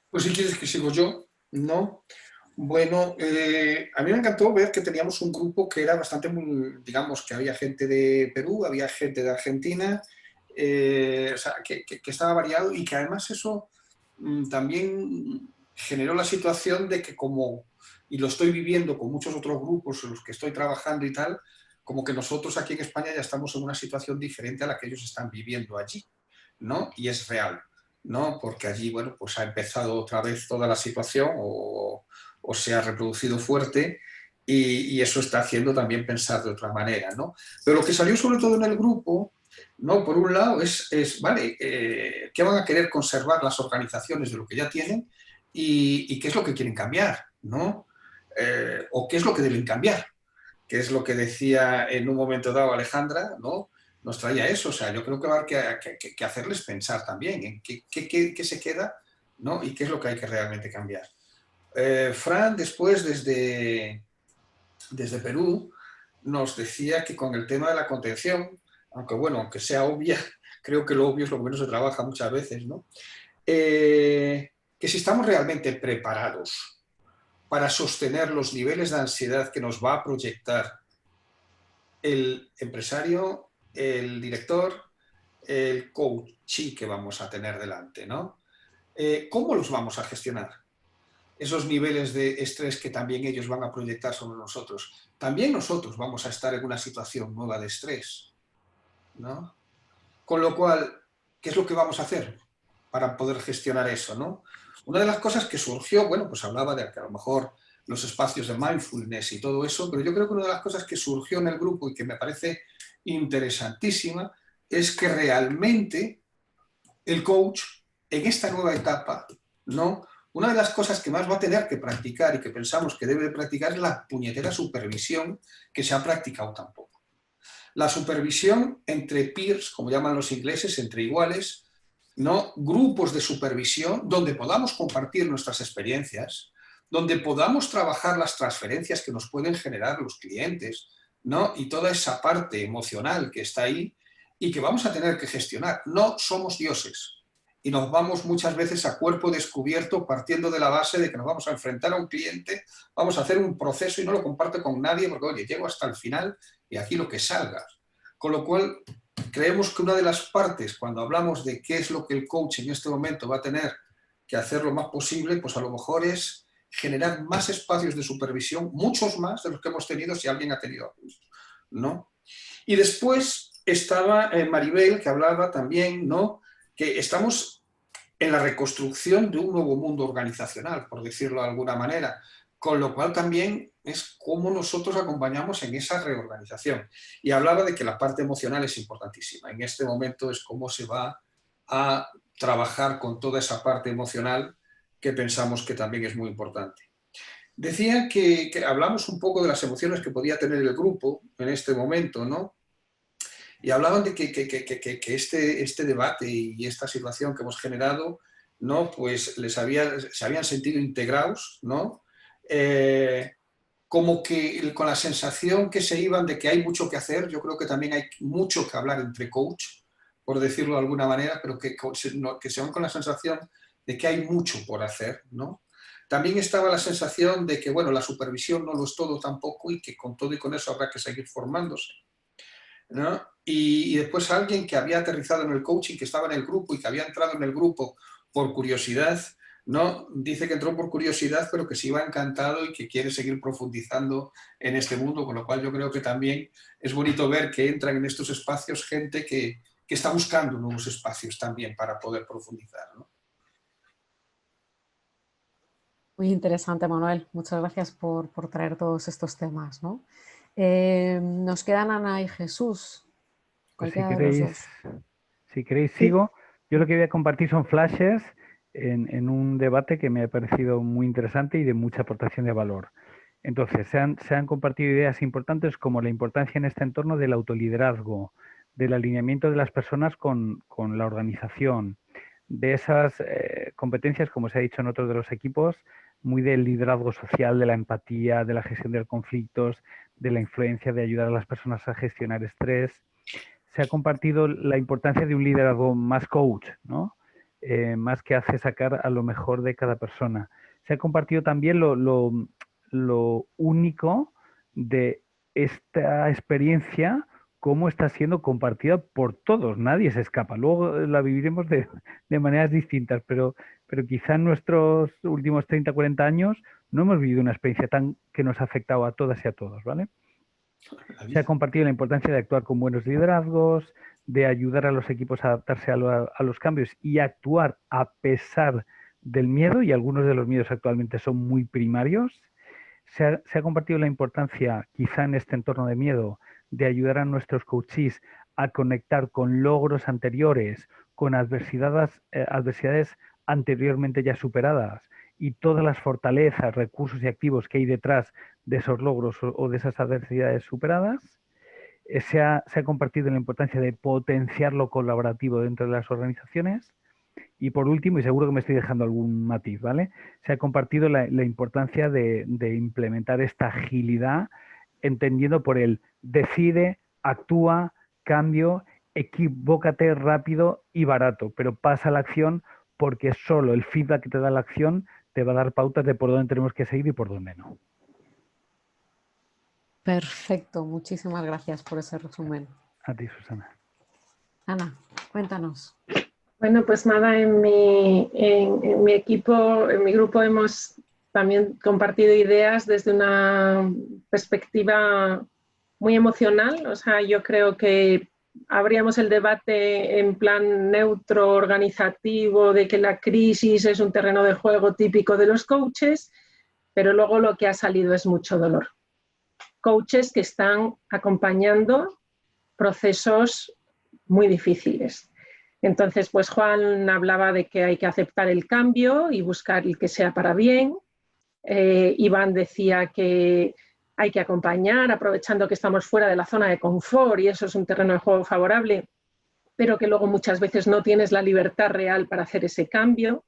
Pues si quieres que sigo yo, ¿no? Bueno, a mí me encantó ver que teníamos un grupo que era bastante, digamos, que había gente de Perú, había gente de Argentina, o sea, que estaba variado y que además eso también generó la situación de que como, y lo estoy viviendo con muchos otros grupos en los que estoy trabajando y tal, como que nosotros aquí en España ya estamos en una situación diferente a la que ellos están viviendo allí, ¿no? Y es real, ¿no? Porque allí, bueno, pues ha empezado otra vez toda la situación o se ha reproducido fuerte y eso está haciendo también pensar de otra manera, ¿no? Pero lo que salió sobre todo en el grupo, ¿no? Por un lado es vale, ¿qué van a querer conservar las organizaciones de lo que ya tienen y qué es lo que quieren cambiar, ¿no? O qué es lo que deben cambiar, que es lo que decía en un momento dado Alejandra, ¿no? Nos traía eso, o sea, yo creo que va a haber que hacerles pensar también en qué se queda, ¿no? Y qué es lo que hay que realmente cambiar. Fran, después, desde Perú, nos decía que con el tema de la contención, aunque bueno, aunque sea obvia, creo que lo obvio es lo que menos se trabaja muchas veces, ¿no? Que si estamos realmente preparados para sostener los niveles de ansiedad que nos va a proyectar el empresario, el director, el coach que vamos a tener delante, ¿no? ¿Cómo los vamos a gestionar? Esos niveles de estrés que también ellos van a proyectar sobre nosotros. También nosotros vamos a estar en una situación nueva de estrés, ¿no? Con lo cual, ¿qué es lo que vamos a hacer para poder gestionar eso, ¿no? Una de las cosas que surgió, bueno, pues hablaba de que a lo mejor los espacios de mindfulness y todo eso, pero yo creo que una de las cosas que surgió en el grupo y que me parece interesantísima es que realmente el coach en esta nueva etapa, ¿no? Una de las cosas que más va a tener que practicar y que pensamos que debe practicar es la puñetera supervisión que se ha practicado tan poco. La supervisión entre peers, como llaman los ingleses, entre iguales, ¿no? Grupos de supervisión donde podamos compartir nuestras experiencias, donde podamos trabajar las transferencias que nos pueden generar los clientes, ¿no? Y toda esa parte emocional que está ahí y que vamos a tener que gestionar. No somos dioses. Y nos vamos muchas veces a cuerpo descubierto partiendo de la base de que nos vamos a enfrentar a un cliente, vamos a hacer un proceso y no lo comparto con nadie porque, oye, llego hasta el final y aquí lo que salga. Con lo cual, creemos que una de las partes, cuando hablamos de qué es lo que el coach en este momento va a tener que hacer lo más posible, pues a lo mejor es generar más espacios de supervisión, muchos más de los que hemos tenido si alguien ha tenido alguno, ¿no? Y después estaba Maribel, que hablaba también, ¿no?, que estamos en la reconstrucción de un nuevo mundo organizacional, por decirlo de alguna manera, con lo cual también es cómo nosotros acompañamos en esa reorganización. Y hablaba de que la parte emocional es importantísima. En este momento es cómo se va a trabajar con toda esa parte emocional que pensamos que también es muy importante. Decía que hablamos un poco de las emociones que podía tener el grupo en este momento, ¿no? Y hablaban de que este debate y esta situación que hemos generado, ¿no?, pues se habían sentido integrados, ¿no? Como que con la sensación que se iban de que hay mucho que hacer. Yo creo que también hay mucho que hablar entre coach, por decirlo de alguna manera, pero que se van con la sensación de que hay mucho por hacer, ¿no? También estaba la sensación de que, bueno, la supervisión no lo es todo tampoco y que con todo y con eso habrá que seguir formándose, ¿no? Y después alguien que había aterrizado en el coaching, que estaba en el grupo y que había entrado en el grupo por curiosidad, ¿no? Dice que entró por curiosidad, pero que se iba encantado y que quiere seguir profundizando en este mundo, con lo cual yo creo que también es bonito ver que entran en estos espacios gente que que está buscando nuevos espacios también para poder profundizar, ¿no? Muy interesante, Manuel. Muchas gracias por traer todos estos temas, ¿no? Nos quedan Ana y Jesús. Pues Cualquiera de los dos. si queréis Sí. sigo. Yo lo que voy a compartir son flashes en un debate que me ha parecido muy interesante y de mucha aportación de valor. Entonces, se han compartido ideas importantes como la importancia en este entorno del autoliderazgo, del alineamiento de las personas con la organización, de esas competencias, como se ha dicho en otros de los equipos, muy del liderazgo social, de la empatía, de la gestión de los conflictos, de la influencia de ayudar a las personas a gestionar estrés. Se ha compartido la importancia de un liderazgo más coach, ¿no? Más que hace sacar a lo mejor de cada persona. Se ha compartido también lo único de esta experiencia, cómo está siendo compartida por todos, nadie se escapa. Luego la viviremos de maneras distintas, pero quizá en nuestros últimos 30, 40 años no hemos vivido una experiencia tan que nos ha afectado a todas y a todos, ¿vale? Se ha compartido la importancia de actuar con buenos liderazgos, de ayudar a los equipos a adaptarse a los cambios y actuar a pesar del miedo, y algunos de los miedos actualmente son muy primarios. Se ha compartido la importancia, quizá en este entorno de miedo, de ayudar a nuestros coaches a conectar con logros anteriores, con adversidades anteriormente ya superadas y todas las fortalezas, recursos y activos que hay detrás de esos logros o de esas adversidades superadas. Se ha compartido la importancia de potenciar lo colaborativo dentro de las organizaciones. Y por último, y seguro que me estoy dejando algún matiz, ¿vale? Se ha compartido la importancia de implementar esta agilidad, entendiendo por el decide, actúa, cambio, equivócate rápido y barato, pero pasa a la acción, porque solo el feedback que te da la acción te va a dar pautas de por dónde tenemos que seguir y por dónde no. Perfecto, muchísimas gracias por ese resumen. A ti, Susana. Ana, cuéntanos. Bueno, pues nada, en mi equipo, en mi grupo hemos también compartido ideas desde una perspectiva muy emocional. O sea, yo creo que abríamos el debate en plan neutro, organizativo, de que la crisis es un terreno de juego típico de los coaches, pero luego lo que ha salido es mucho dolor. Coaches que están acompañando procesos muy difíciles. Entonces, pues Juan hablaba de que hay que aceptar el cambio y buscar el que sea para bien. Iván decía que hay que acompañar, aprovechando que estamos fuera de la zona de confort y eso es un terreno de juego favorable, pero que luego muchas veces no tienes la libertad real para hacer ese cambio.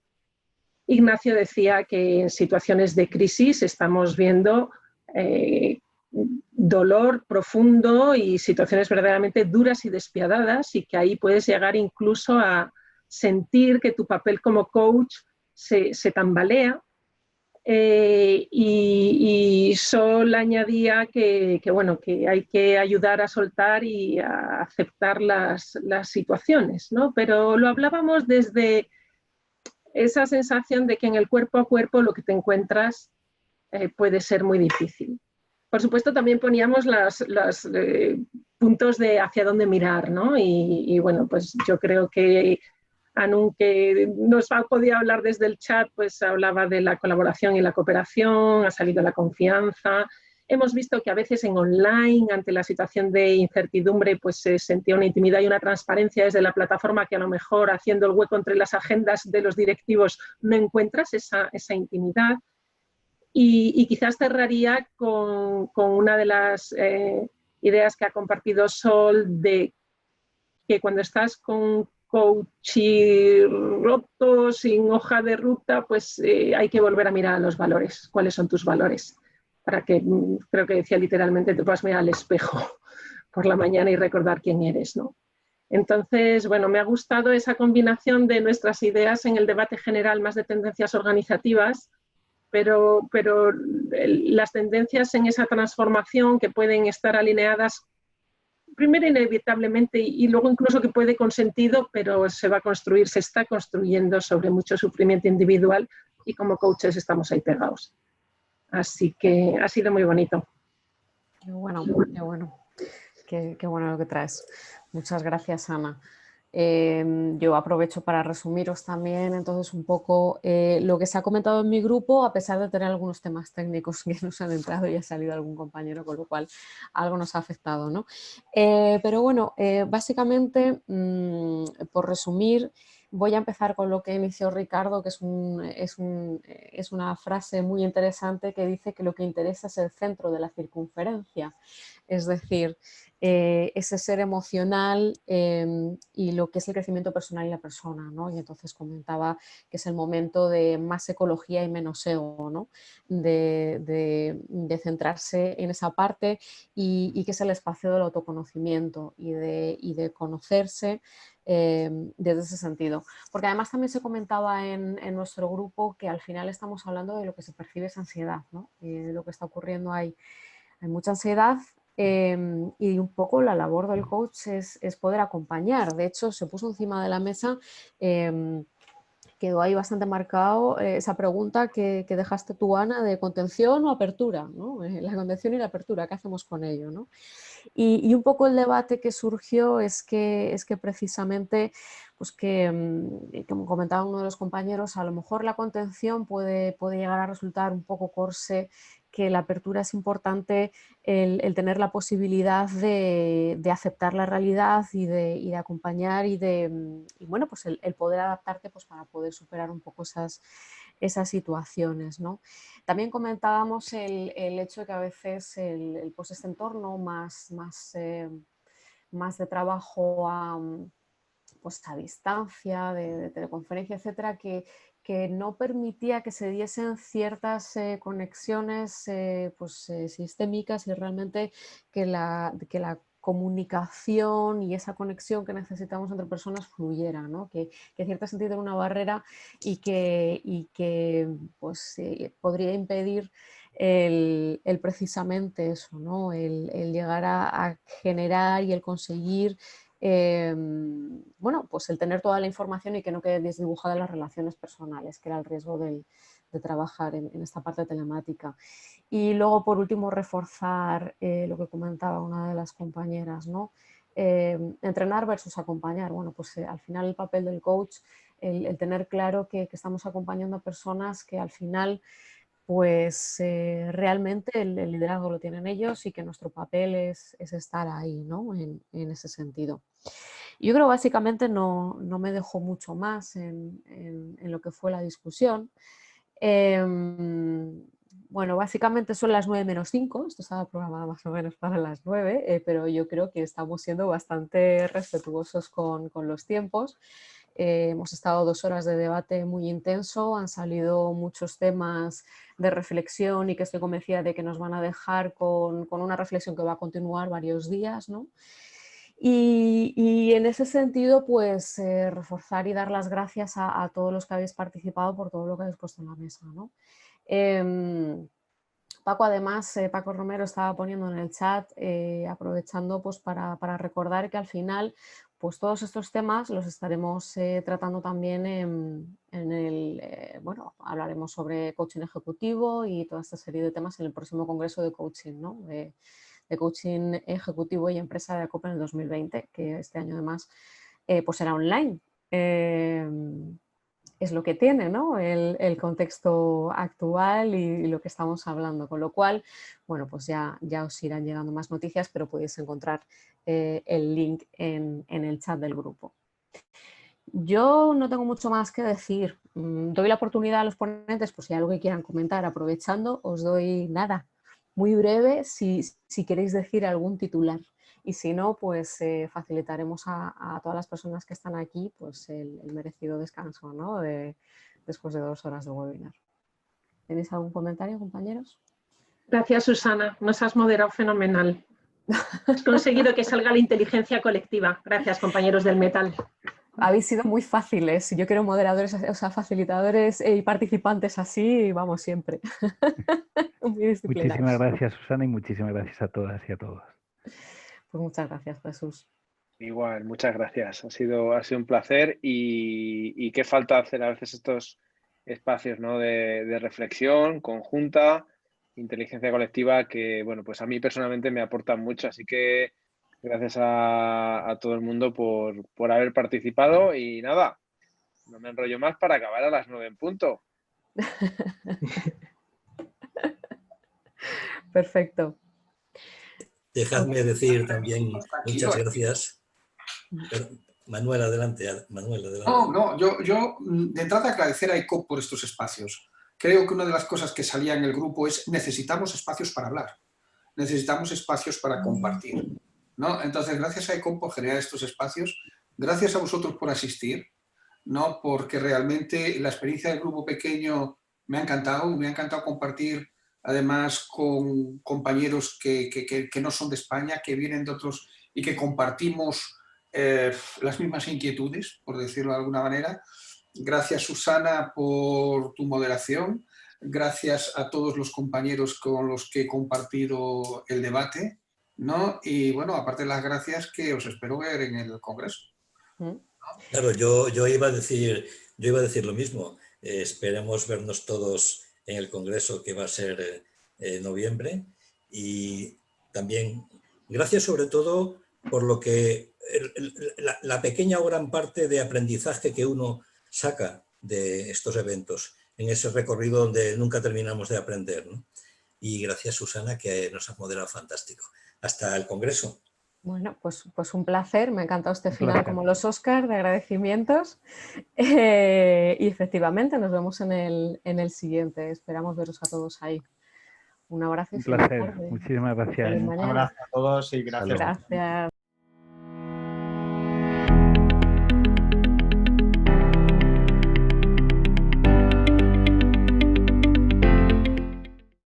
Ignacio decía que en situaciones de crisis estamos viendo dolor profundo y situaciones verdaderamente duras y despiadadas, y que ahí puedes llegar incluso a sentir que tu papel como coach se tambalea. Y Sol añadía que hay que ayudar a soltar y a aceptar las situaciones, ¿no? Pero lo hablábamos desde esa sensación de que en el cuerpo a cuerpo lo que te encuentras puede ser muy difícil. Por supuesto, también poníamos los puntos de hacia dónde mirar, ¿no? Y bueno, pues yo creo que Anu, que nos ha podido hablar desde el chat, pues hablaba de la colaboración y la cooperación, ha salido la confianza. Hemos visto que a veces en online, ante la situación de incertidumbre, pues se sentía una intimidad y una transparencia desde la plataforma que a lo mejor haciendo el hueco entre las agendas de los directivos no encuentras esa intimidad. Y quizás cerraría con una de las ideas que ha compartido Sol, de que cuando estás con coach roto, sin hoja de ruta, pues hay que volver a mirar a los valores. ¿Cuáles son tus valores? Para que, creo que decía literalmente, te puedas mirar al espejo por la mañana y recordar quién eres, ¿no? Entonces, bueno, me ha gustado esa combinación de nuestras ideas en el debate general, más de tendencias organizativas, pero las tendencias en esa transformación que pueden estar alineadas primero inevitablemente y luego incluso que puede con sentido, pero se va a construir, se está construyendo sobre mucho sufrimiento individual y como coaches estamos ahí pegados. Así que ha sido muy bonito. Qué bueno, qué bueno. Qué bueno lo que traes. Muchas gracias, Ana. Yo aprovecho para resumiros también entonces un poco lo que se ha comentado en mi grupo, a pesar de tener algunos temas técnicos que nos han entrado y ha salido algún compañero, con lo cual algo nos ha afectado, ¿no? Pero bueno, básicamente, por resumir, voy a empezar con lo que inició Ricardo, que es una frase muy interesante que dice que lo que interesa es el centro de la circunferencia, es decir, ese ser emocional y lo que es el crecimiento personal y la persona, ¿no? Y entonces comentaba que es el momento de más ecología y menos ego, ¿no? De centrarse en esa parte y que es el espacio del autoconocimiento y de conocerse desde ese sentido. Porque además también se comentaba en nuestro grupo que al final estamos hablando de lo que se percibe es ansiedad, ¿no? Lo que está ocurriendo hay mucha ansiedad. Y un poco la labor del coach es poder acompañar. De hecho, se puso encima de la mesa, quedó ahí bastante marcado esa pregunta que dejaste tú, Ana, de contención o apertura, ¿no? La contención y la apertura, ¿qué hacemos con ello, ¿no? Y un poco el debate que surgió es que precisamente, pues que, como comentaba uno de los compañeros, a lo mejor la contención puede llegar a resultar un poco corse, que la apertura es importante el tener la posibilidad de aceptar la realidad y de acompañar y bueno, pues el poder adaptarte pues para poder superar un poco esas situaciones, ¿no? También comentábamos el hecho de que a veces pues este entorno más de trabajo pues a distancia, de teleconferencia, etcétera, que no permitía que se diesen ciertas conexiones pues, sistémicas y realmente que la comunicación y esa conexión que necesitamos entre personas fluyera, ¿no? Que en cierto sentido era una barrera y que pues, podría impedir el precisamente eso, ¿no? El llegar a generar y el conseguir bueno, pues el tener toda la información y que no quede desdibujada las relaciones personales, que era el riesgo de trabajar en esta parte telemática. Y luego, por último, reforzar lo que comentaba una de las compañeras, ¿no? Entrenar versus acompañar. Bueno, pues al final el papel del coach, el tener claro que estamos acompañando a personas que al final pues realmente el liderazgo lo tienen ellos y que nuestro papel es estar ahí, ¿no? En ese sentido. Yo creo básicamente no me dejó mucho más en lo que fue la discusión. Bueno, básicamente son las 9 menos 5, esto estaba programado más o menos para las 9, pero yo creo que estamos siendo bastante respetuosos con los tiempos. Hemos estado 2 horas de debate muy intenso, han salido muchos temas de reflexión y que estoy convencida de que nos van a dejar con una reflexión que va a continuar varios días, ¿no? Y en ese sentido, pues reforzar y dar las gracias a todos los que habéis participado por todo lo que habéis puesto en la mesa, ¿no? Paco, además, Paco Romero estaba poniendo en el chat, aprovechando pues, para recordar que al final pues, todos estos temas los estaremos tratando también en el, bueno, hablaremos sobre coaching ejecutivo y toda esta serie de temas en el próximo congreso de coaching, ¿no? De coaching ejecutivo y empresa de ACOPE en el 2020, que este año además pues será online. Es lo que tiene, ¿no? El contexto actual y lo que estamos hablando, con lo cual, bueno, pues ya os irán llegando más noticias, pero podéis encontrar el link en el chat del grupo. Yo no tengo mucho más que decir. Doy la oportunidad a los ponentes, pues si hay algo que quieran comentar, aprovechando, os doy nada, muy breve, si queréis decir algún titular. Y si no, pues facilitaremos a todas las personas que están aquí pues el merecido descanso, ¿no? Después de 2 horas de webinar. ¿Tenéis algún comentario, compañeros? Gracias, Susana. Nos has moderado fenomenal. Has conseguido que salga la inteligencia colectiva. Gracias, compañeros del metal. Habéis sido muy fáciles. Yo quiero moderadores, o sea, facilitadores y participantes así, vamos, siempre. Muchísimas gracias, Susana, y muchísimas gracias a todas y a todos. Pues muchas gracias, Jesús. Igual, muchas gracias. Ha sido un placer y qué falta hacer a veces estos espacios, ¿no? de reflexión conjunta, inteligencia colectiva, que bueno, pues a mí personalmente me aportan mucho. Así que Gracias a todo el mundo por haber participado y nada, no me enrollo más para acabar a las 9 en punto. Perfecto. Dejadme decir también muchas gracias. Manuel, adelante. Manuel, adelante. No, yo de entrada agradecer a ICOP por estos espacios. Creo que una de las cosas que salía en el grupo es necesitamos espacios para hablar, necesitamos espacios para compartir, ¿no? Entonces, gracias a ICOP por generar estos espacios, gracias a vosotros por asistir, ¿no? Porque realmente la experiencia del grupo pequeño me ha encantado compartir además con compañeros que no son de España, que vienen de otros y que compartimos las mismas inquietudes, por decirlo de alguna manera. Gracias, Susana, por tu moderación. Gracias a todos los compañeros con los que he compartido el debate, ¿no? Y bueno, aparte de las gracias, que os espero ver en el Congreso. Claro, yo iba a decir lo mismo. Esperemos vernos todos en el Congreso, que va a ser en noviembre. Y también gracias sobre todo por lo que la pequeña o gran parte de aprendizaje que uno saca de estos eventos, en ese recorrido donde nunca terminamos de aprender, ¿no? Y gracias, Susana, que nos ha moderado fantástico. Hasta el Congreso. Bueno, pues un placer, me ha encantado este final como los Oscars de agradecimientos y efectivamente nos vemos en el siguiente, esperamos veros a todos ahí. Un abrazo y un placer, muchísimas gracias. Un abrazo a todos y gracias. Gracias.